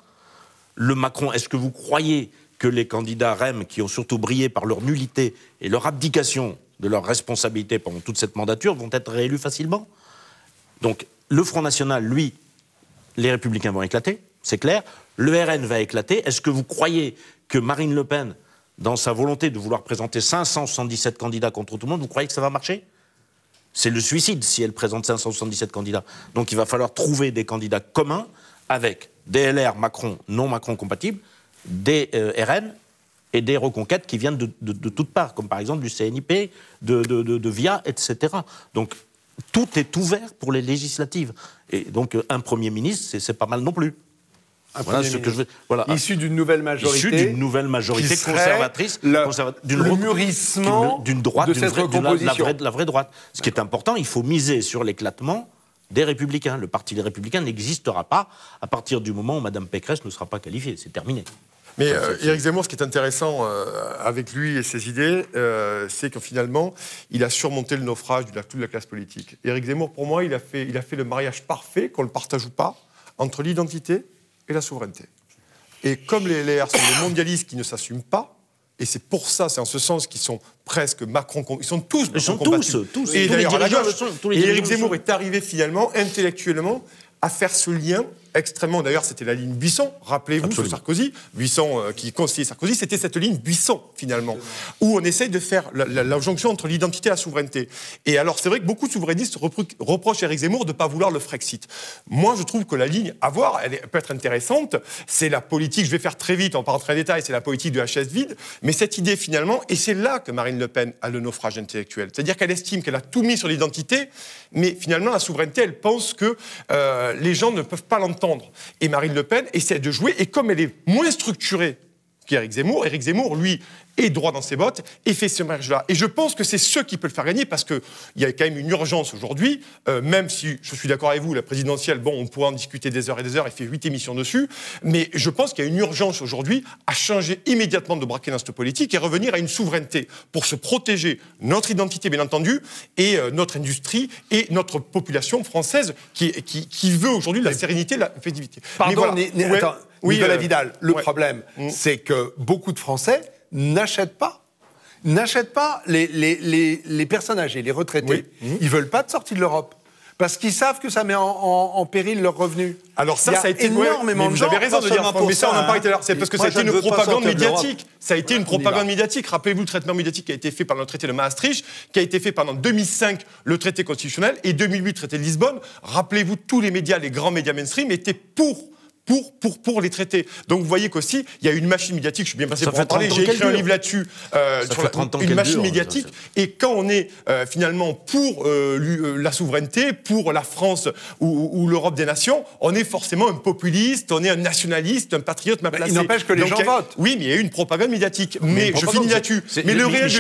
Le Macron, est-ce que vous croyez que les candidats REM, qui ont surtout brillé par leur nullité et leur abdication de leurs responsabilités pendant toute cette mandature, vont être réélus facilement? Donc, le Front National, lui, les Républicains vont éclater, c'est clair. Le RN va éclater. Est-ce que vous croyez que Marine Le Pen... dans sa volonté de vouloir présenter 577 candidats contre tout le monde, vous croyez que ça va marcher? C'est le suicide si elle présente 577 candidats. Donc il va falloir trouver des candidats communs avec des LR Macron, non Macron compatibles, des RN et des reconquêtes qui viennent de toutes parts, comme par exemple du CNIP, de VIA, etc. Donc tout est ouvert pour les législatives. Et donc un Premier ministre, c'est pas mal non plus. Voilà ce que je veux. Voilà. Issu d'une nouvelle majorité. Issu d'une nouvelle majorité conservatrice. Le mûrissement d'une droite, de cette recomposition. La vraie droite. Ce qui est important, il faut miser sur l'éclatement des Républicains. Le Parti des Républicains n'existera pas à partir du moment où Mme Pécresse ne sera pas qualifiée. C'est terminé. Mais Éric Zemmour, ce qui est intéressant avec lui et ses idées, c'est que finalement, il a surmonté le naufrage de toute la classe politique. Éric Zemmour, pour moi, il a fait le mariage parfait, qu'on le partage ou pas, entre l'identité et la souveraineté. Et comme les LR sont des mondialistes qui ne s'assument pas, et c'est pour ça, c'est en ce sens qu'ils sont presque Macron... Ils sont tous Macron compatibles. Tous. Et d'ailleurs, à la gauche, Éric Zemmour est arrivé finalement, intellectuellement, à faire ce lien extrêmement... D'ailleurs, c'était la ligne Buisson, rappelez-vous, sous Sarkozy. Buisson, qui conseillait Sarkozy, c'était cette ligne Buisson, finalement, où on essaye de faire la jonction entre l'identité et la souveraineté. Et alors, c'est vrai que beaucoup de souverainistes reprochent à Éric Zemmour de ne pas vouloir le Frexit. Moi, je trouve que la ligne à voir, elle peut être intéressante. C'est la politique, je vais faire très vite, on part en très détail, c'est la politique de la chaise vide. Mais cette idée, finalement, et c'est là que Marine Le Pen a le naufrage intellectuel. C'est-à-dire qu'elle estime qu'elle a tout mis sur l'identité, mais finalement, la souveraineté, elle pense que les gens ne peuvent pas l'entendre. Et Marine Le Pen essaie de jouer, et comme elle est moins structurée qu'Éric Zemmour, lui, est droit dans ses bottes et fait ce marge-là. Et je pense que c'est ce qui peut le faire gagner, parce qu'il y a quand même une urgence aujourd'hui, même si je suis d'accord avec vous, la présidentielle, bon, on pourrait en discuter des heures et des heures, il fait 8 émissions dessus, mais je pense qu'il y a une urgence aujourd'hui à changer immédiatement de braquet dans cette politique et revenir à une souveraineté pour se protéger notre identité, bien entendu, et notre industrie et notre population française qui veut aujourd'hui la sérénité, la festivité. Pardon, attends, Nicolas Vidal, le ouais. problème, c'est que beaucoup de Français n'achètent pas les personnes âgées, les retraités. Ils ne veulent pas de sortie de l'Europe. Parce qu'ils savent que ça met en péril leurs revenus. Alors ça a été énormément de gens. Vous avez raison de dire, mais ça, on en parlait tout à l'heure. C'est parce que ça a été une propagande médiatique. Ça a été une propagande médiatique. Rappelez-vous le traitement médiatique qui a été fait par le traité de Maastricht, qui a été fait pendant 2005, le traité constitutionnel, et 2008, le traité de Lisbonne. Rappelez-vous, tous les médias, les grands médias mainstream, étaient pour les traités. Donc vous voyez qu'aussi, il y a une machine médiatique, je suis bien passé pour en parler, j'ai écrit un livre là-dessus, sur une machine médiatique, et quand on est finalement pour la souveraineté, pour la France ou l'Europe des nations, on est forcément un populiste, on est un nationaliste, un patriote mal placé. Il n'empêche que les gens votent. Oui, mais il y a eu une propagande médiatique. Mais je finis là-dessus. Mais le réel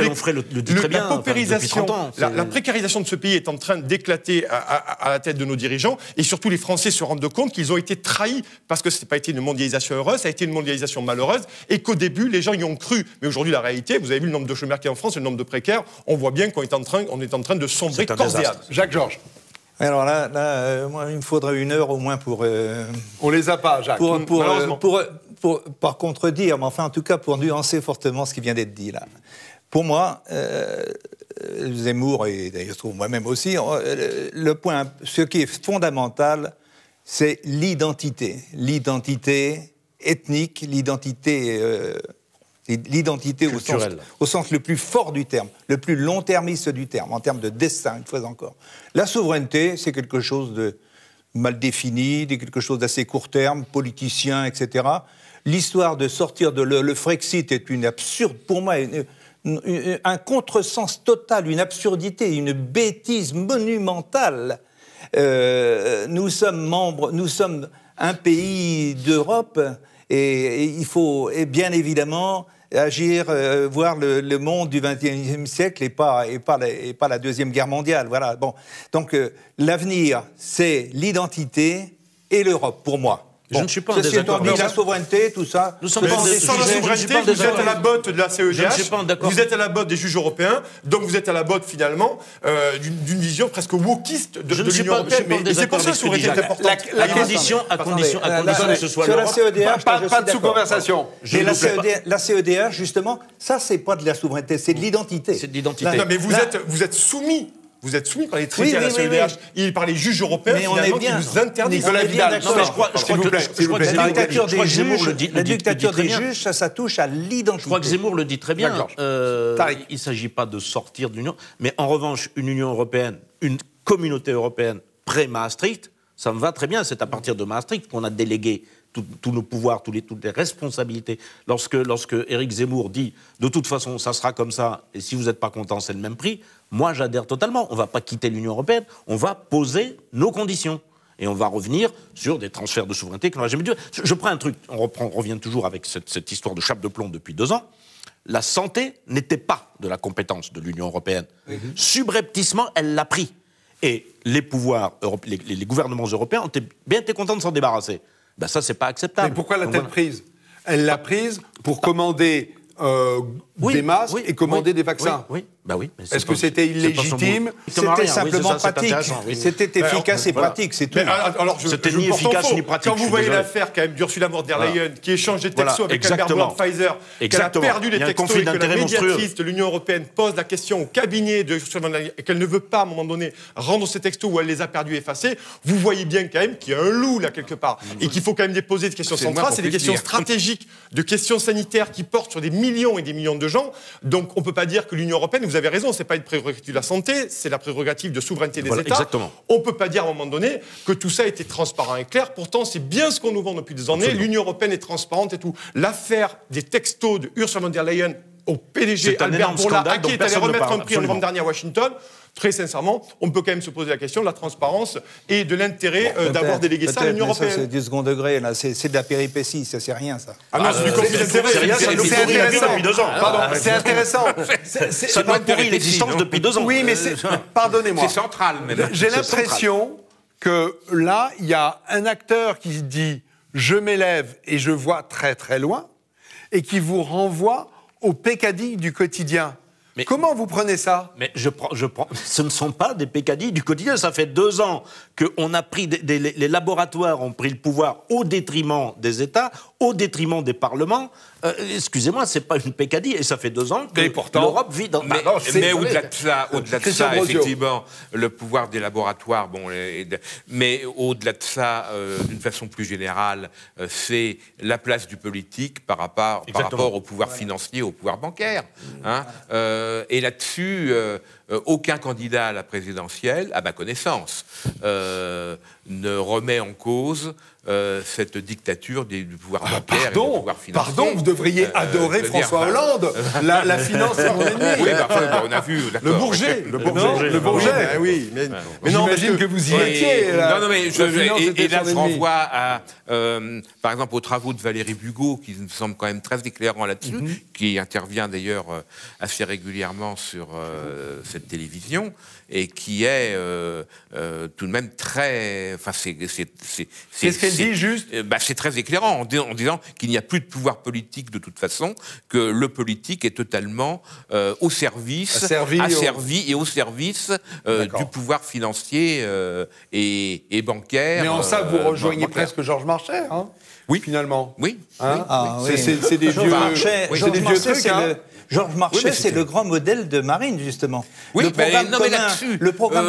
la paupérisation, la précarisation de ce pays est en train d'éclater à la tête de nos dirigeants, et surtout les Français se rendent compte qu'ils ont été trahis parce que ce n'a pas été une mondialisation heureuse, ça a été une mondialisation malheureuse, et qu'au début, les gens y ont cru. Mais aujourd'hui, la réalité, vous avez vu le nombre de chômeurs qu'il y a en France, le nombre de précaires, on voit bien qu'on est en train de sombrer corps et âme. Jacques Georges. Alors là, moi, il me faudrait 1 heure au moins pour... On les a pas, Jacques. Pour par contredire, mais enfin, en tout cas, pour nuancer fortement ce qui vient d'être dit là. Pour moi, Zemmour, et d'ailleurs, je trouve moi-même aussi, ce qui est fondamental, c'est l'identité ethnique, l'identité au sens le plus fort du terme, le plus long-termiste du terme, en termes de destin, une fois encore. La souveraineté, c'est quelque chose de mal défini, quelque chose d'assez court terme, politicien, etc. L'histoire de sortir de le Frexit est une absurde, pour moi, un contresens total, une absurdité, une bêtise monumentale. Nous sommes un pays d'Europe et il faut bien évidemment agir, voir le monde du XXIe siècle et pas la Deuxième Guerre mondiale. Voilà. Bon. Donc l'avenir, c'est l'identité et l'Europe, pour moi. Je ne suis pas en désaccord. La souveraineté, tout ça. Sans la souveraineté, vous êtes à la botte de la CEDH, vous êtes à la botte des juges européens, donc vous êtes à la botte finalement d'une vision presque wokiste de l'Union européenne. Et c'est pour ça que la souveraineté est importante. À condition que ce soit l'Europe. Pas de sous-conversation. La CEDH, justement, ça, c'est pas de la souveraineté, c'est de l'identité. C'est de l'identité. Non, mais vous êtes soumis. Vous êtes soumis par les traités à la CEDH et par les juges européens qui vous interdisent. Nicolas Vidal, la dictature des juges, ça touche à l'identité. Je crois que Zemmour le dit très bien. Il ne s'agit pas de sortir de l'Union, mais en revanche, une Union européenne, une communauté européenne pré-Maastricht, ça me va très bien. C'est à partir de Maastricht qu'on a délégué tous nos pouvoirs, toutes les responsabilités. Lorsque Éric Zemmour dit « de toute façon, ça sera comme ça, et si vous n'êtes pas content, c'est le même prix », moi, j'adhère totalement. On ne va pas quitter l'Union européenne, on va poser nos conditions. Et on va revenir sur des transferts de souveraineté qu'on n'a jamais dû. Je prends un truc, on revient toujours avec cette histoire de chape de plomb depuis 2 ans. La santé n'était pas de la compétence de l'Union européenne. Subrepticement, elle l'a pris. Et les pouvoirs, les gouvernements européens ont bien été contents de s'en débarrasser. Ben ça, c'est pas acceptable. Mais pourquoi l'a-t-elle prise ? Elle l'a prise pour commander des masques et commander des vaccins. Bah oui. Est-ce que c'était illégitime? C'était simplement pratique. C'était efficace et pratique, c'est tout. C'était ni efficace ni pratique. Quand vous voyez l'affaire quand même d'Ursula von der Leyen qui échange des textos avec Albert Bourla Pfizer, qu'elle a perdu les textos et que la médiatrice de l'Union européenne pose la question au cabinet de Ursula von der Leyen et qu'elle ne veut pas à un moment donné rendre ces textos où elle les a perdus et effacés, vous voyez bien quand même qu'il y a un loup là quelque part et qu'il faut quand même poser des questions centrales, c'est des questions stratégiques, de questions sanitaires qui portent sur des millions et des millions de gens. Donc on ne peut pas dire que l'Union européenne, vous avez raison, c'est pas une prérogative de la santé, c'est la prérogative de souveraineté des États. Exactement. On ne peut pas dire à un moment donné que tout ça était transparent et clair. Pourtant, c'est bien ce qu'on nous vend depuis des années. L'Union européenne est transparente et tout. L'affaire des textos de Ursula von der Leyen au PDG Albert Bourla, à qui est allé remettre un prix en novembre dernier à Washington, très sincèrement, on peut quand même se poser la question de la transparence et de l'intérêt d'avoir délégué ça à l'Union européenne. C'est du second degré, là. C'est de la péripétie, ça c'est rien, ça. Ah non, c'est du conflit d'intérêt. C'est intéressant. Depuis 2 ans. Pardon, c'est intéressant. Ça doit pourrir l'existence depuis 2 ans. Oui, mais pardonnez-moi. C'est central, même. J'ai l'impression que là, il y a un acteur qui dit « je m'élève et je vois très très loin » et qui vous renvoie au pécadilles du quotidien. Mais comment vous prenez ça? Mais je prends. Ce ne sont pas des pécadilles du quotidien. Ça fait 2 ans qu'on a pris les laboratoires ont pris le pouvoir au détriment des États, au détriment des parlements. Excusez-moi, c'est pas une pécadille. Et ça fait 2 ans que l'Europe vit dans. Mais au-delà de ça, effectivement, le pouvoir des laboratoires. Bon, mais au-delà de ça, d'une façon plus générale, c'est la place du politique par rapport au pouvoir financier, au pouvoir bancaire. Hein. Et là-dessus, aucun candidat à la présidentielle, à ma connaissance, ne remet en cause cette dictature du pouvoir bancaire et du pouvoir financier. Pardon, vous devriez adorer François Hollande. La finance, c'est mon ennemi. Oui, on a vu. Le Bourget. Le Bourget. Oui, mais non, j'imagine que vous y étiez. Non, mais et là, je renvoie à, par exemple, aux travaux de Valérie Bugeaud, qui me semble quand même très éclairant là-dessus, qui intervient d'ailleurs assez régulièrement sur cette télévision, et qui est tout de même très... Enfin, Qu'est-ce qu'elle dit, juste c'est très éclairant, en disant qu'il n'y a plus de pouvoir politique de toute façon, que le politique est totalement au service, asservi et au service du pouvoir financier et bancaire. Mais en ça, vous rejoignez presque Georges Marchais, hein? Oui. Finalement. Oui. Hein? Oui. C'est des vieux trucs, hein? Georges Marchais, c'est le grand modèle de Marine, justement. Oui, le programme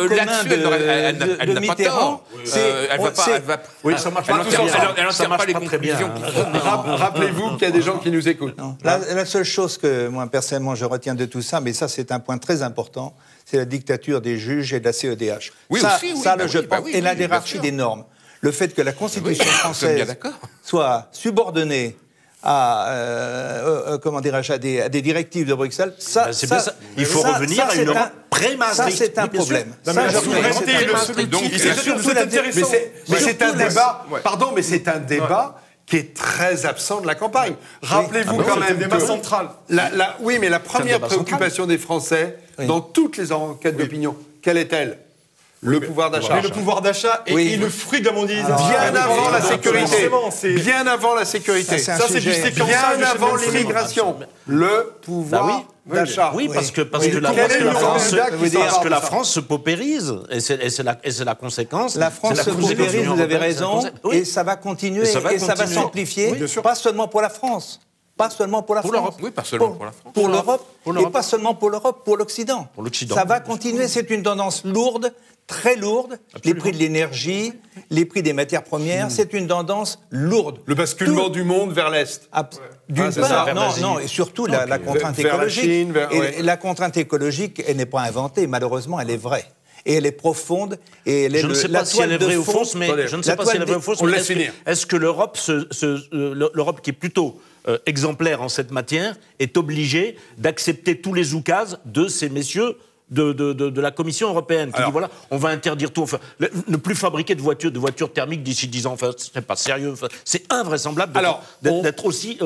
commun de Mitterrand, ça marche pas les conclusions. Rappelez-vous qu'il y a des gens qui nous écoutent. La seule chose que, moi, personnellement, je retiens de tout ça, mais ça, c'est un point très important, c'est la dictature des juges et de la CEDH. Et la hiérarchie des normes. Le fait que la Constitution française soit subordonnée à des directives de Bruxelles, il faut revenir à une Europe pré-Maastricht. Ça, c'est un problème. Mais c'est un débat. Pardon, mais c'est un débat qui est très absent de la campagne. Rappelez-vous quand même c'est un débat central. Oui, mais la première préoccupation des Français dans toutes les enquêtes d'opinion, quelle est-elle? Le pouvoir d'achat. Mais le pouvoir d'achat est le fruit de la mondialisation. Bien avant la sécurité. Bien avant la sécurité. Ça, c'est du séquençage. Bien avant l'immigration. Le pouvoir d'achat. Oui, parce que la France se paupérise. Et c'est la conséquence. La France se paupérise, vous avez raison. Et ça va continuer. Et ça va s'amplifier. Pas seulement pour la France. Pas seulement pour la France. Oui, pas seulement pour la France. Pour l'Europe. Et pas seulement pour l'Europe, pour l'Occident. Ça va continuer. C'est une tendance lourde, très lourde. Absolument. Les prix de l'énergie, les prix des matières premières, c'est une tendance lourde. Le basculement du monde vers l'Est. D'une part, non, et surtout la contrainte écologique. La contrainte écologique, elle n'est pas inventée, malheureusement, elle est vraie. Et elle est profonde. Et je ne sais pas si elle est vraie ou fausse, mais est-ce que l'Europe, l'Europe qui est plutôt exemplaire en cette matière, est obligée d'accepter tous les oukases de ces messieurs de la Commission européenne qui dit voilà, on va interdire tout, enfin, ne plus fabriquer de voitures thermiques d'ici 10 ans. Enfin, c'est pas sérieux. Enfin, c'est invraisemblable d'être aussi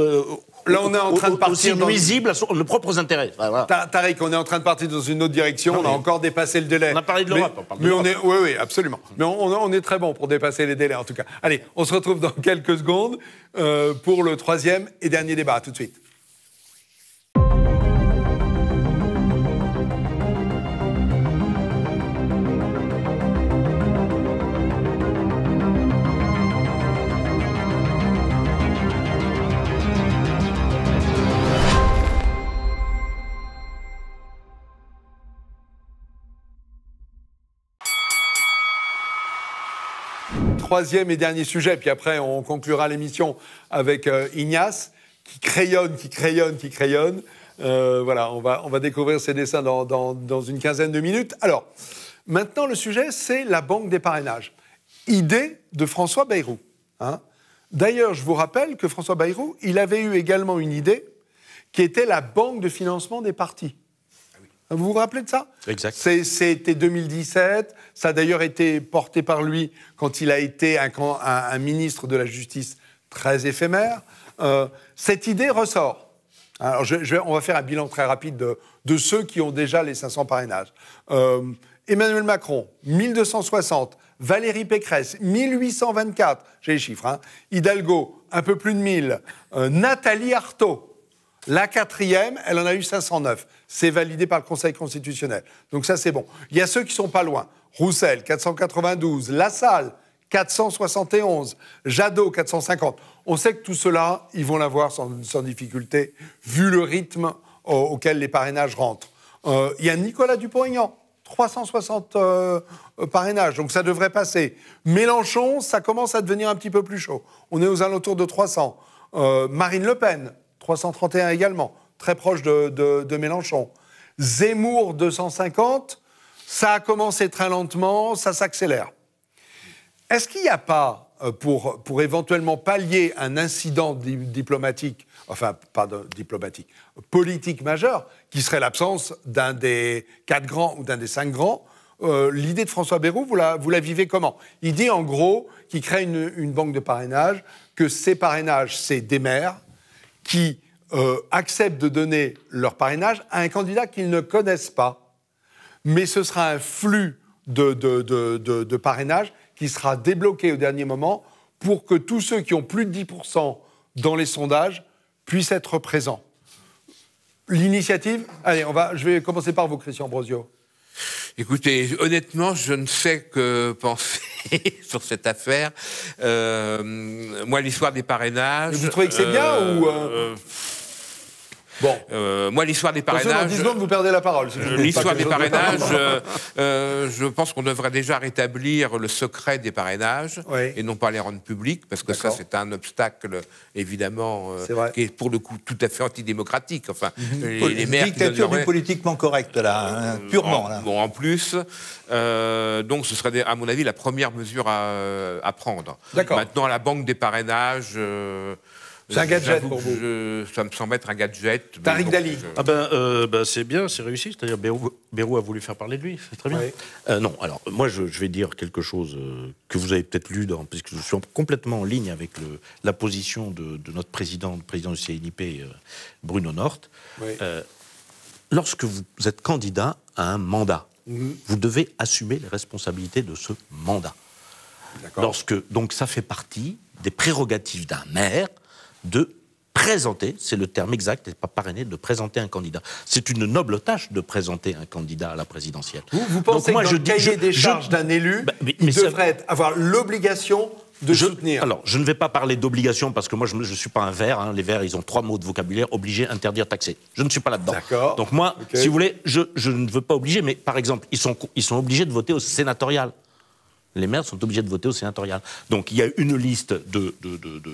là, on est en train de partir nuisible à nos propres intérêts. Enfin, voilà. Tariq, on est en train de partir dans une autre direction. On a encore dépassé le délai. On a parlé de l'Europe. Oui, absolument. Mais on est très bon pour dépasser les délais, en tout cas. Allez, on se retrouve dans quelques secondes pour le 3e et dernier débat. À tout de suite. troisième et dernier sujet, puis après on conclura l'émission avec Ignace, qui crayonne. Voilà, on va découvrir ses dessins dans une quinzaine de minutes. Alors, maintenant le sujet, c'est la banque des parrainages. Idée de François Bayrou. Hein. D'ailleurs, je vous rappelle que François Bayrou, il avait eu également une idée qui était la banque de financement des partis. Vous vous rappelez de ça? Exact. C'était 2017. Ça a d'ailleurs été porté par lui quand il a été un ministre de la Justice très éphémère. Cette idée ressort. Alors, on va faire un bilan très rapide de ceux qui ont déjà les 500 parrainages. Emmanuel Macron, 1260. Valérie Pécresse, 1824. J'ai les chiffres. Hein. Hidalgo, un peu plus de 1000. Nathalie Arthaud. La quatrième, elle en a eu 509. C'est validé par le Conseil constitutionnel. Donc ça, c'est bon. Il y a ceux qui sont pas loin. Roussel, 492. Lassalle, 471. Jadot, 450. On sait que tout cela, ils vont l'avoir sans difficulté, vu le rythme auquel les parrainages rentrent. Il y a Nicolas Dupont-Aignan, 360 parrainages, donc ça devrait passer. Mélenchon, ça commence à devenir un petit peu plus chaud. On est aux alentours de 300. Marine Le Pen, 331 également, très proche de Mélenchon. Zemmour, 250, ça a commencé très lentement, ça s'accélère. Est-ce qu'il n'y a pas, pour éventuellement pallier un incident diplomatique, enfin, pas diplomatique, politique majeur, qui serait l'absence d'un des 4 grands ou d'un des 5 grands, l'idée de François Bayrou, vous la vivez comment? Il dit en gros qu'il crée une banque de parrainage, que ces parrainages, c'est des maires qui acceptent de donner leur parrainage à un candidat qu'ils ne connaissent pas. Mais ce sera un flux de parrainage qui sera débloqué au dernier moment pour que tous ceux qui ont plus de 10% dans les sondages puissent être présents. L'initiative, allez, je vais commencer par vous, Christian Brosio. Écoutez, honnêtement, je ne sais que penser sur cette affaire. Moi, l'histoire des parrainages... Mais vous trouvez que c'est bien ou... Bon. Moi, l'histoire des parrainages... Dans 10 secondes, vous perdez la parole. L'histoire des parrainages, je pense qu'on devrait déjà rétablir le secret des parrainages et non pas les rendre publics, parce que ça, c'est un obstacle, évidemment, qui est pour le coup tout à fait antidémocratique. Enfin, les maires dictature du politiquement correct, là, purement. Là. Bon, en plus, donc ce serait, à mon avis, la première mesure à prendre. Maintenant, la banque des parrainages... C'est un gadget pour vous. Ça me semble être un gadget. Tariq Dali. C'est bien, c'est réussi. C'est-à-dire Bayrou a voulu faire parler de lui, c'est très bien. Oui. Non, alors moi je vais dire quelque chose que vous avez peut-être lu, puisque je suis complètement en ligne avec la position de notre président du CNIP, Bruno Nort. Oui. Lorsque vous êtes candidat à un mandat, vous devez assumer les responsabilités de ce mandat. Donc ça fait partie des prérogatives d'un maire de présenter, c'est le terme exact, et pas parrainer, de présenter un candidat. C'est une noble tâche de présenter un candidat à la présidentielle. Vous pensez que dans le cahier des charges d'un élu, il devrait avoir l'obligation de soutenir? Alors, je ne vais pas parler d'obligation, parce que moi, je ne suis pas un vert. Hein. Les verts, ils ont 3 mots de vocabulaire: obligé, interdire, taxer. Je ne suis pas là-dedans. D'accord. Donc moi, si vous voulez, je ne veux pas obliger, mais par exemple, ils sont obligés de voter au sénatorial. Les maires sont obligés de voter au sénatorial. Donc il y a une liste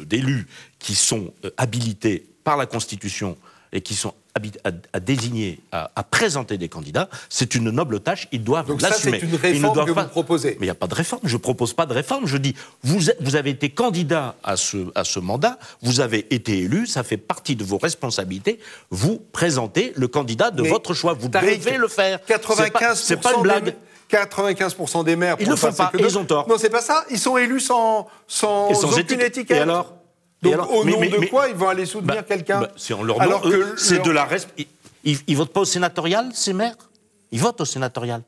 d'élus qui sont habilités par la Constitution et qui sont à désigner, à présenter des candidats. C'est une noble tâche, ils doivent l'assumer. Donc ça, c'est une réforme que vous proposez. Mais il n'y a pas de réforme, je ne propose pas de réforme. Je dis, vous avez été candidat à ce mandat, vous avez été élu, ça fait partie de vos responsabilités, vous présentez le candidat de votre choix, vous devez le faire. 95%, c'est pas une blague. 95% des maires... Ils ne le font pas, ils ont tort. Non, c'est pas ça. Ils sont élus sans aucune étiquette. Et alors? Donc, au nom de quoi ils vont aller soutenir quelqu'un? C'est en leur nom, c'est de la... Ils votent pas au sénatorial, ces maires? Ils votent au sénatorial.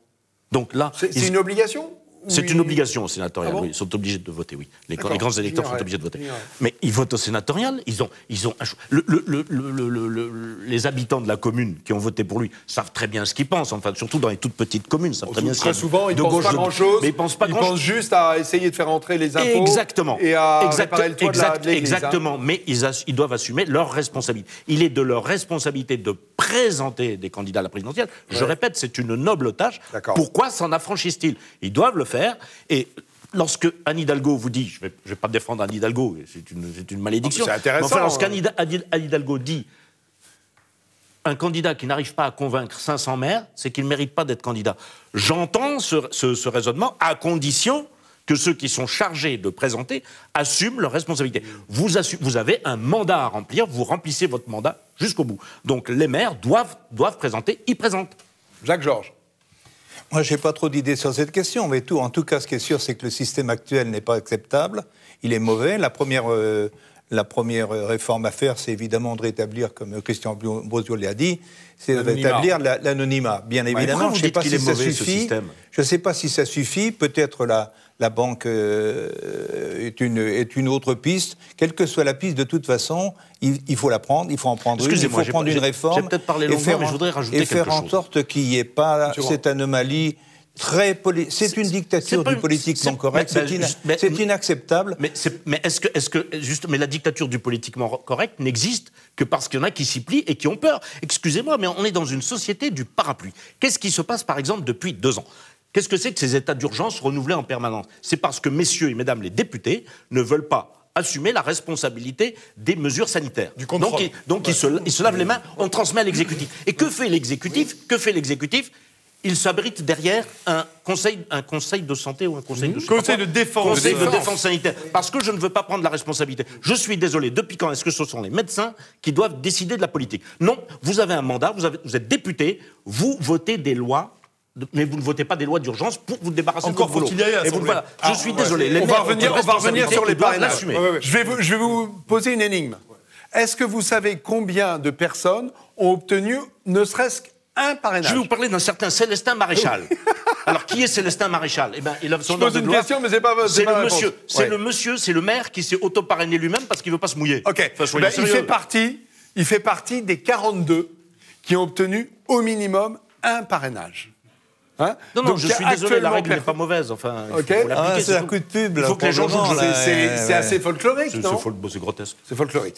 Donc là... C'est une obligation? C'est une obligation au sénatorial, oui. Ils sont obligés de voter, oui. Les grands électeurs sont obligés de voter. Mais ils votent au sénatorial, ils ont un choix. Les habitants de la commune qui ont voté pour lui savent très bien ce qu'ils pensent, enfin, surtout dans les toutes petites communes, savent très bien ce qu'ils pensent. Très souvent, ils ne pensent pas grand-chose. Mais ils pensent juste à essayer de faire entrer les impôts. Exactement. Et à réparer le toit de l'église. Exactement. Mais ils doivent assumer leur responsabilité. Il est de leur responsabilité de présenter des candidats à la présidentielle. Je répète, c'est une noble tâche. Pourquoi s'en affranchissent-ils? Ils doivent le faire. Et lorsque Anne Hidalgo vous dit, je vais pas défendre Anne Hidalgo, c'est une malédiction. C'est intéressant. Mais enfin, lorsqu'Anne Hidalgo dit un candidat qui n'arrive pas à convaincre 500 maires, c'est qu'il ne mérite pas d'être candidat. J'entends ce raisonnement à condition que ceux qui sont chargés de présenter assument leurs responsabilités. Vous avez un mandat à remplir, vous remplissez votre mandat jusqu'au bout. Donc les maires doivent présenter, ils présentent. Jacques Georges. Moi, je n'ai pas trop d'idées sur cette question, mais en tout cas, ce qui est sûr, c'est que le système actuel n'est pas acceptable. Il est mauvais. La première réforme à faire, c'est évidemment de rétablir, comme Christian Brosio l'a dit, c'est de rétablir l'anonymat. Bien évidemment, je ne sais pas si ça suffit. Je ne sais pas si ça suffit. Peut-être la banque est une autre piste. Quelle que soit la piste, de toute façon, il faut la prendre, il faut en prendre une, il faut prendre une réforme. J'ai peut-être parlé longuement, mais je voudrais rajouter quelque chose. Et faire en sorte qu'il n'y ait pas cette anomalie c'est une dictature du politiquement correct. C'est inacceptable. Mais la dictature du politiquement correct n'existe que parce qu'il y en a qui s'y plient et qui ont peur. Excusez-moi, mais on est dans une société du parapluie. Qu'est-ce qui se passe, par exemple, depuis 2 ans ? Qu'est-ce que c'est que ces états d'urgence renouvelés en permanence ? C'est parce que messieurs et mesdames les députés ne veulent pas assumer la responsabilité des mesures sanitaires. Du contrôle. Donc ils se lavent les mains, on transmet à l'exécutif. Et que fait l'exécutif ? Il s'abrite derrière un conseil de santé ou un conseil de défense. Conseil de défense sanitaire. Parce que je ne veux pas prendre la responsabilité. Je suis désolé, depuis quand est-ce que ce sont les médecins qui doivent décider de la politique ? Non, vous avez un mandat, vous êtes député, vous votez des lois, mais vous ne votez pas des lois d'urgence pour vous débarrasser de votre boulot. Voilà. Je suis désolé. On va revenir sur les parrainages. Ouais. Je vais vous poser une énigme. Est-ce que vous savez combien de personnes ont obtenu ne serait-ce qu'un parrainage ? Je vais vous parler d'un certain Célestin Maréchal. Alors, qui est Célestin Maréchal ? Eh bien, il a son nom de gloire. Question, mais c'est pas c'est le maire qui s'est auto-parrainé lui-même parce qu'il veut pas se mouiller. Ok. Enfin, il fait partie des 42 qui ont obtenu au minimum un parrainage. Hein ? Non, je suis désolé, la règle n'est pas mauvaise. Enfin, c'est un coup de pub. Il faut que les gens jouent. C'est assez folklorique, non ? C'est grotesque. C'est folklorique.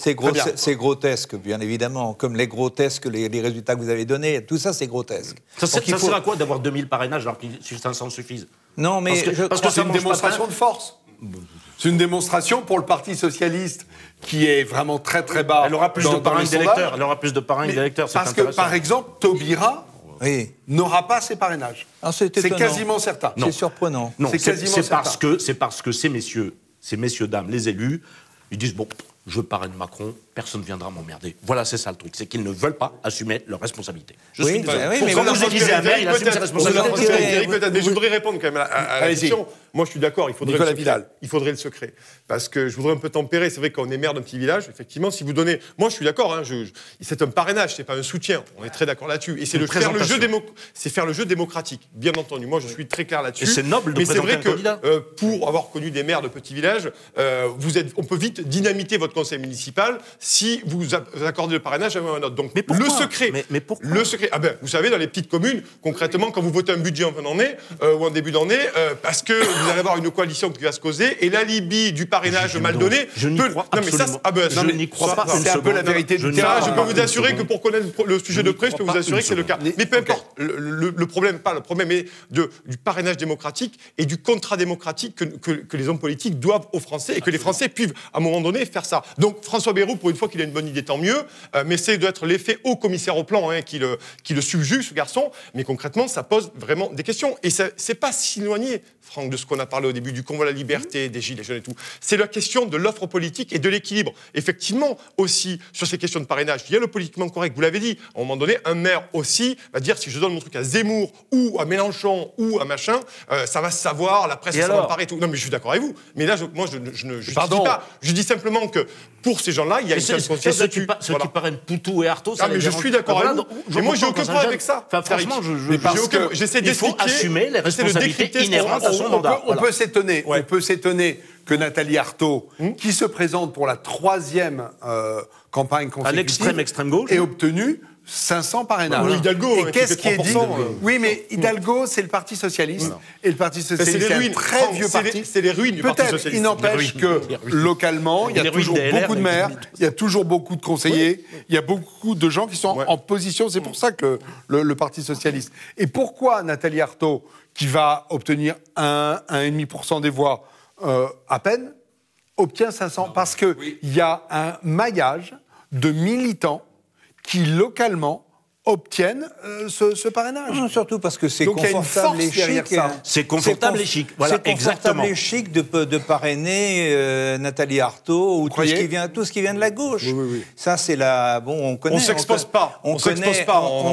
C'est grotesque, bien évidemment. Comme les grotesques, les résultats que vous avez donnés, tout ça, c'est grotesque. Ça sert à quoi d'avoir 2000 parrainages alors que 500 suffisent ? Non, mais parce que c'est une démonstration de force. C'est une démonstration pour le Parti socialiste qui est vraiment très très bas. Elle aura plus de parrains d'électeurs. Elle aura plus de parrains d'électeurs. Parce que, par exemple, Taubira n'aura pas ses parrainages. C'est quasiment certain. C'est surprenant. Non, c'est parce que ces messieurs, dames, les élus, ils disent bon, je parraine Macron, personne ne viendra m'emmerder. Voilà, c'est ça le truc, c'est qu'ils ne veulent pas assumer leurs responsabilités. Je suis désolé. Mais quand vous élisez un maire, il assume ses responsabilités. Je voudrais répondre quand même à la question. Moi, je suis d'accord, il faudrait le secret. Parce que je voudrais un peu tempérer. C'est vrai qu'on est maire d'un petit village, effectivement, si vous donnez... Moi, je suis d'accord, c'est un parrainage, c'est pas un soutien. On est très d'accord là-dessus. Et c'est faire le jeu démocratique, bien entendu. Moi, je suis très clair là-dessus. Et c'est noble de présenter un candidat. Mais c'est vrai que pour avoir connu des maires de petits villages, on peut vite dynamiter votre conseil municipal si vous accordez le parrainage à un autre. Donc, le secret... Mais pourquoi ? Le secret... vous savez, dans les petites communes, concrètement, quand vous votez un budget en fin d'année ou en début d'année, parce que vous allez avoir une coalition qui va se causer, et l'alibi du parrainage mal donné... Je n'y crois pas. C'est un peu la vérité du terrain. Je peux vous assurer que pour connaître le sujet de près, je peux vous assurer que c'est le cas. Mais peu importe. Le problème est du parrainage démocratique et du contrat démocratique que les hommes politiques doivent aux Français et que les Français puissent, à un moment donné, faire ça. Donc François Bayrou, pour une fois qu'il a une bonne idée, tant mieux, mais c'est d'être l'effet haut commissaire au plan qui le subjugue, ce garçon. Mais concrètement, ça pose vraiment des questions. Et c'est pas si éloigné, Franck, de ce qu'on a parlé au début, du convoi à la liberté, des gilets jaunes et tout. C'est la question de l'offre politique et de l'équilibre. Effectivement, aussi, sur ces questions de parrainage, il y a le politiquement correct, vous l'avez dit. À un moment donné, un maire aussi va dire, si je donne mon truc à Zemmour ou à Mélenchon ou à machin, ça va se savoir, la presse, ça va parler et tout. Non, mais je suis d'accord avec vous. Mais là, moi, je ne dis pas. Je dis simplement que pour ces gens-là, il y a une conscience là-dessus. Ceux qui parrainent Poutou et Artaud, ça mais je suis d'accord avec vous. Mais moi, j'ai aucun problème avec ça. Franchement, j'essaie d'expliquer. Il faut assumer les responsabilités inhérentes à son mandat. On peut s'étonner que Nathalie Arthaud, qui se présente pour la 3e campagne consécutive, à l'extrême gauche, ait obtenu 500 parrainages. Oui, Hidalgo, et qui qu'est-ce fait qui est dit 3%, Oui, mais Hidalgo, c'est le Parti socialiste. Et le Parti c'est socialiste, les c'est un ruines. très Franck, vieux parti. c'est les ruines du Parti Peut-être, socialiste. il n'empêche que localement, il y a Les ruines toujours des LR, beaucoup de maires, il y a toujours beaucoup de conseillers, il y a beaucoup de gens qui sont en position. C'est pour ça que le Parti socialiste. Et pourquoi Nathalie Arthaud, qui va obtenir 1,5% des voix à peine, obtient 500 ? Parce qu'il y a un maillage de militants qui, localement, obtiennent ce parrainage. Non, surtout parce que c'est Donc, il y a une confortable force et derrière chic. ça. C'est confortable et chic. Voilà, c'est confortable exactement. et chic de parrainer Nathalie Arthaud ou tout ce qui vient de la gauche. Ça, c'est la... Bon, on connaît... On s'expose pas. On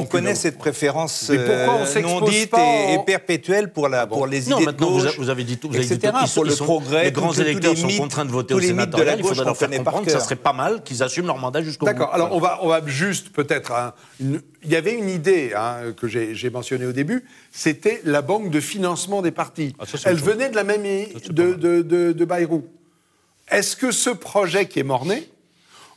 connaît cette préférence Mais pourquoi on s'expose non dite pas et perpétuelle pour les idées de gauche, vous avez dit tout. etc. Pour le progrès, les grands électeurs sont contraints de voter au sénatorial. Il faudrait leur faire comprendre que ça serait pas mal qu'ils assument leur mandat jusqu'au bout. D'accord. Alors, on va juste peut-être... Il y avait une idée que j'ai mentionnée au début, c'était la banque de financement des partis. Elle venait de la même de Bayrou. Est-ce que ce projet qui est mort-né,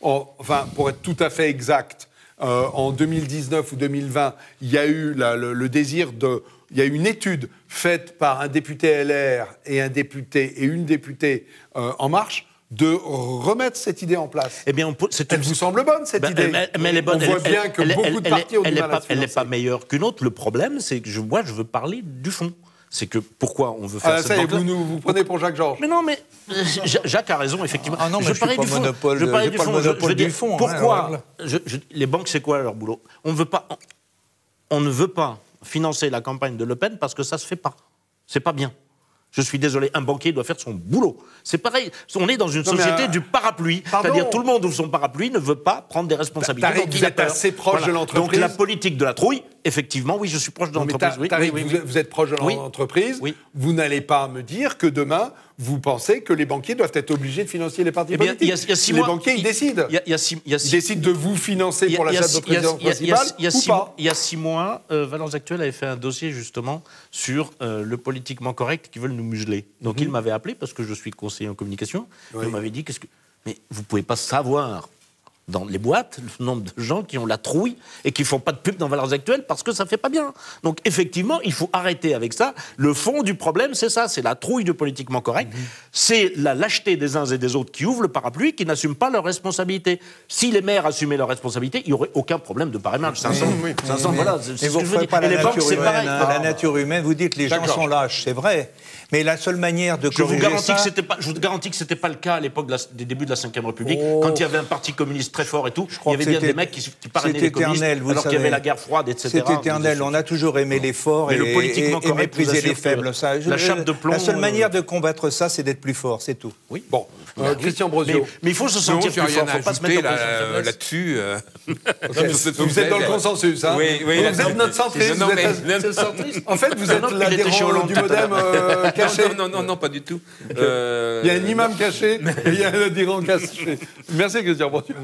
enfin, pour être tout à fait exact, en 2019 ou 2020, il y a eu le désir de... Il y a eu une étude faite par un député LR et une députée En Marche de remettre cette idée en place. Eh bien, elle vous semble bonne, cette idée? Mais elle est bonne. On voit bien que beaucoup de partis ont du mal à se Elle n'est financer. pas meilleure qu'une autre. Le problème, c'est que moi, je veux parler du fond. C'est que pourquoi on veut faire cette banque-là. Vous prenez pour Jacques Georges. Mais non, mais Jacques a raison, effectivement. Ah non, mais je parlais suis pas du fond. monopole, Je parlais j'ai du pas le fond. monopole veux dire, du fond, hein, pourquoi alors les banques, c'est quoi leur boulot? On ne veut pas financer la campagne de Le Pen parce que ça se fait pas. C'est pas bien. Je suis désolé, un banquier doit faire son boulot. C'est pareil, on est dans une société du parapluie. C'est-à-dire tout le monde ouvre son parapluie, ne veut pas prendre des responsabilités. Tariq, vous êtes assez proche de l'entreprise. Donc la politique de la trouille, effectivement, oui, je suis proche de l'entreprise. Oui, Tariq, vous êtes proche de l'entreprise. Oui. Vous n'allez pas me dire que demain, vous pensez que les banquiers doivent être obligés de financer les partis politiques. Il y a 6 mois, les banquiers, ils décident. Ils décident de vous financer pour l'achat de votre présidence principale ou pas. Il y a 6 mois, Valeurs Actuelles avait fait un dossier justement sur le politiquement correct qui veulent nous museler. Donc il m'avait appelé parce que je suis conseiller en communication. Il m'avait dit mais vous pouvez pas savoir dans les boîtes le nombre de gens qui ont la trouille et qui font pas de pub dans Valeurs Actuelles parce que ça fait pas bien. Donc effectivement, il faut arrêter avec ça. Le fond du problème, c'est ça, c'est la trouille du politiquement correct, c'est la lâcheté des uns et des autres qui ouvrent le parapluie, qui n'assument pas leurs responsabilités. Si les maires assumaient leurs responsabilités, il y aurait aucun problème de parrainage. 500, voilà. Et vous ne ferez pas la nature humaine. La nature humaine, vous dites les gens D'accord. sont lâches, c'est vrai. Mais la seule manière de corriger je vous garantis que c'était pas le cas à l'époque des débuts de la Ve République, quand il y avait un parti communiste très fort et tout. Il y avait bien des mecs qui parrainaient les communistes, alors qu'il y avait la guerre froide, etc. C'est éternel. On a toujours aimé les forts et méprisé les faibles. La chape de plomb. La seule manière de combattre ça, c'est d'être plus fort, c'est tout. Oui. Bon, Christian Brosio. Mais il faut se sentir plus fort. Faut pas se mettre en là-dessus. Vous êtes dans le consensus, hein? Oui. Vous êtes notre centriste. Non, mais- Vous êtes en fait, vous êtes il était chez l'adhérent Hollande du tout à l'heure. modem caché. Non, pas du tout. Il y a un imam caché et il y a un adhérent caché. Merci, Christian Brosio.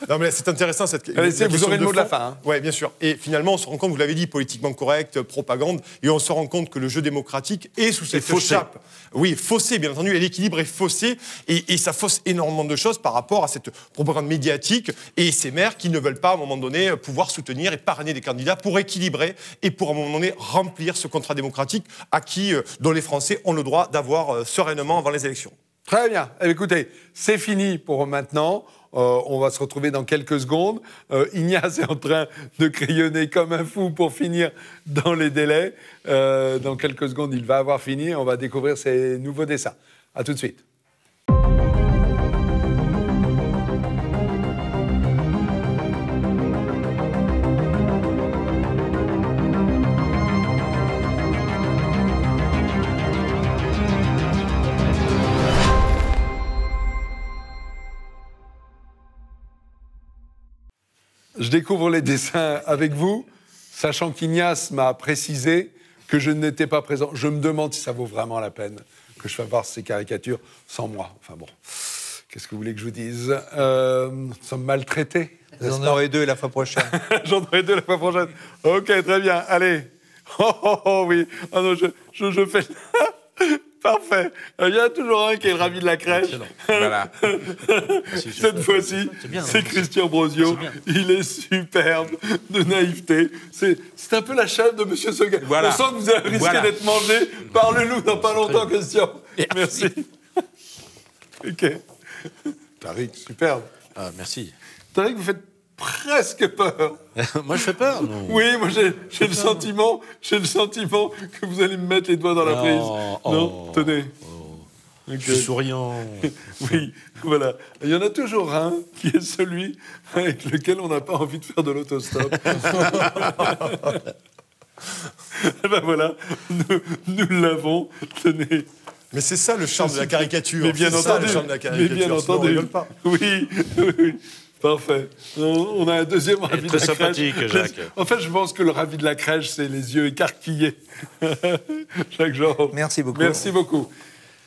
Non, mais c'est intéressant cette Allez, la vous question aurez le mot de la fond. fin, hein. Oui, bien sûr. Et finalement, on se rend compte, vous l'avez dit, politiquement correct, propagande, et on se rend compte que le jeu démocratique est sous cette chape. Oui, faussé, bien entendu, et l'équilibre est faussé, et ça fausse énormément de choses par rapport à cette propagande médiatique et ces maires qui ne veulent pas, à un moment donné, pouvoir soutenir et parrainer des candidats pour équilibrer et pour, à un moment donné, remplir ce contrat démocratique dont les Français ont le droit d'avoir sereinement avant les élections. Très bien. Écoutez, c'est fini pour maintenant. On va se retrouver dans quelques secondes. Ignace est en train de crayonner comme un fou pour finir dans les délais. Dans quelques secondes, il va avoir fini. On va découvrir ses nouveaux dessins. À tout de suite. Je découvre les dessins avec vous, sachant qu'Ignace m'a précisé que je n'étais pas présent. Je me demande si ça vaut vraiment la peine que je fasse voir ces caricatures sans moi. Enfin bon, qu'est-ce que vous voulez que je vous dise? Nous sommes maltraités. J'en aurai 2 la fois prochaine. J'en aurai 2 la fois prochaine. Ok, très bien. Allez. Oh oui. Oh non, je fais... Parfait. Il y en a toujours un qui est le ravi de la crèche. Voilà. Cette fois-ci, c'est Christian Brosio. Il est superbe de naïveté. C'est un peu la chèvre de M. Seguin. Voilà. On sent que vous avez risqué d'être mangé par le loup dans pas longtemps, Christian. Merci. OK. Tariq, superbe. Ah, merci. Tariq, vous faites presque peur. Moi, je fais peur, non? Oui, moi j'ai le sentiment que vous allez me mettre les doigts dans la prise. Non, tenez. Je suis souriant. Oui, voilà. Il y en a toujours un qui est celui avec lequel on n'a pas envie de faire de l'autostop. Ben voilà, nous l'avons. Tenez. Mais c'est ça le charme de la caricature. Mais bien entendu. Mais bien entendu. Oui, oui. Parfait. On a un deuxième ravi de la crèche. Très sympathique, Jacques. En fait, je pense que le ravi de la crèche, c'est les yeux écarquillés. Jacques Georges. Merci beaucoup. Merci beaucoup.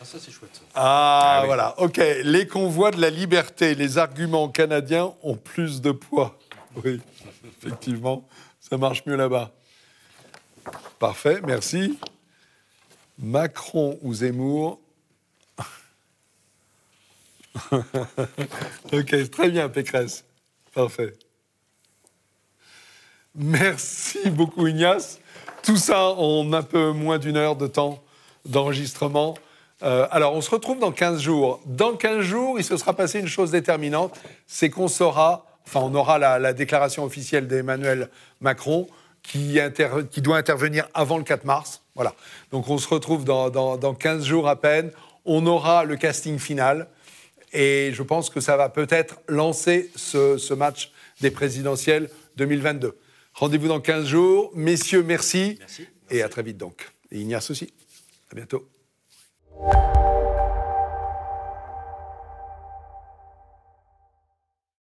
Ah, ça, c'est chouette. Ah, voilà. OK. Les convois de la liberté, les arguments canadiens ont plus de poids. Oui, effectivement, ça marche mieux là-bas. Parfait, merci. Macron ou Zemmour? OK, très bien, Pécresse. Parfait. Merci beaucoup, Ignace. Tout ça en un peu moins d'une heure de temps d'enregistrement. Alors, on se retrouve dans 15 jours. Dans 15 jours, il se sera passé une chose déterminante, c'est qu'on saura, enfin, on aura la déclaration officielle d'Emmanuel Macron qui doit intervenir avant le 4 mars. Voilà. Donc, on se retrouve dans 15 jours à peine. On aura le casting final. Et je pense que ça va peut-être lancer ce match des présidentielles 2022. Rendez-vous dans 15 jours. Messieurs, merci. Et à très vite donc. Et Ignace aussi. À bientôt.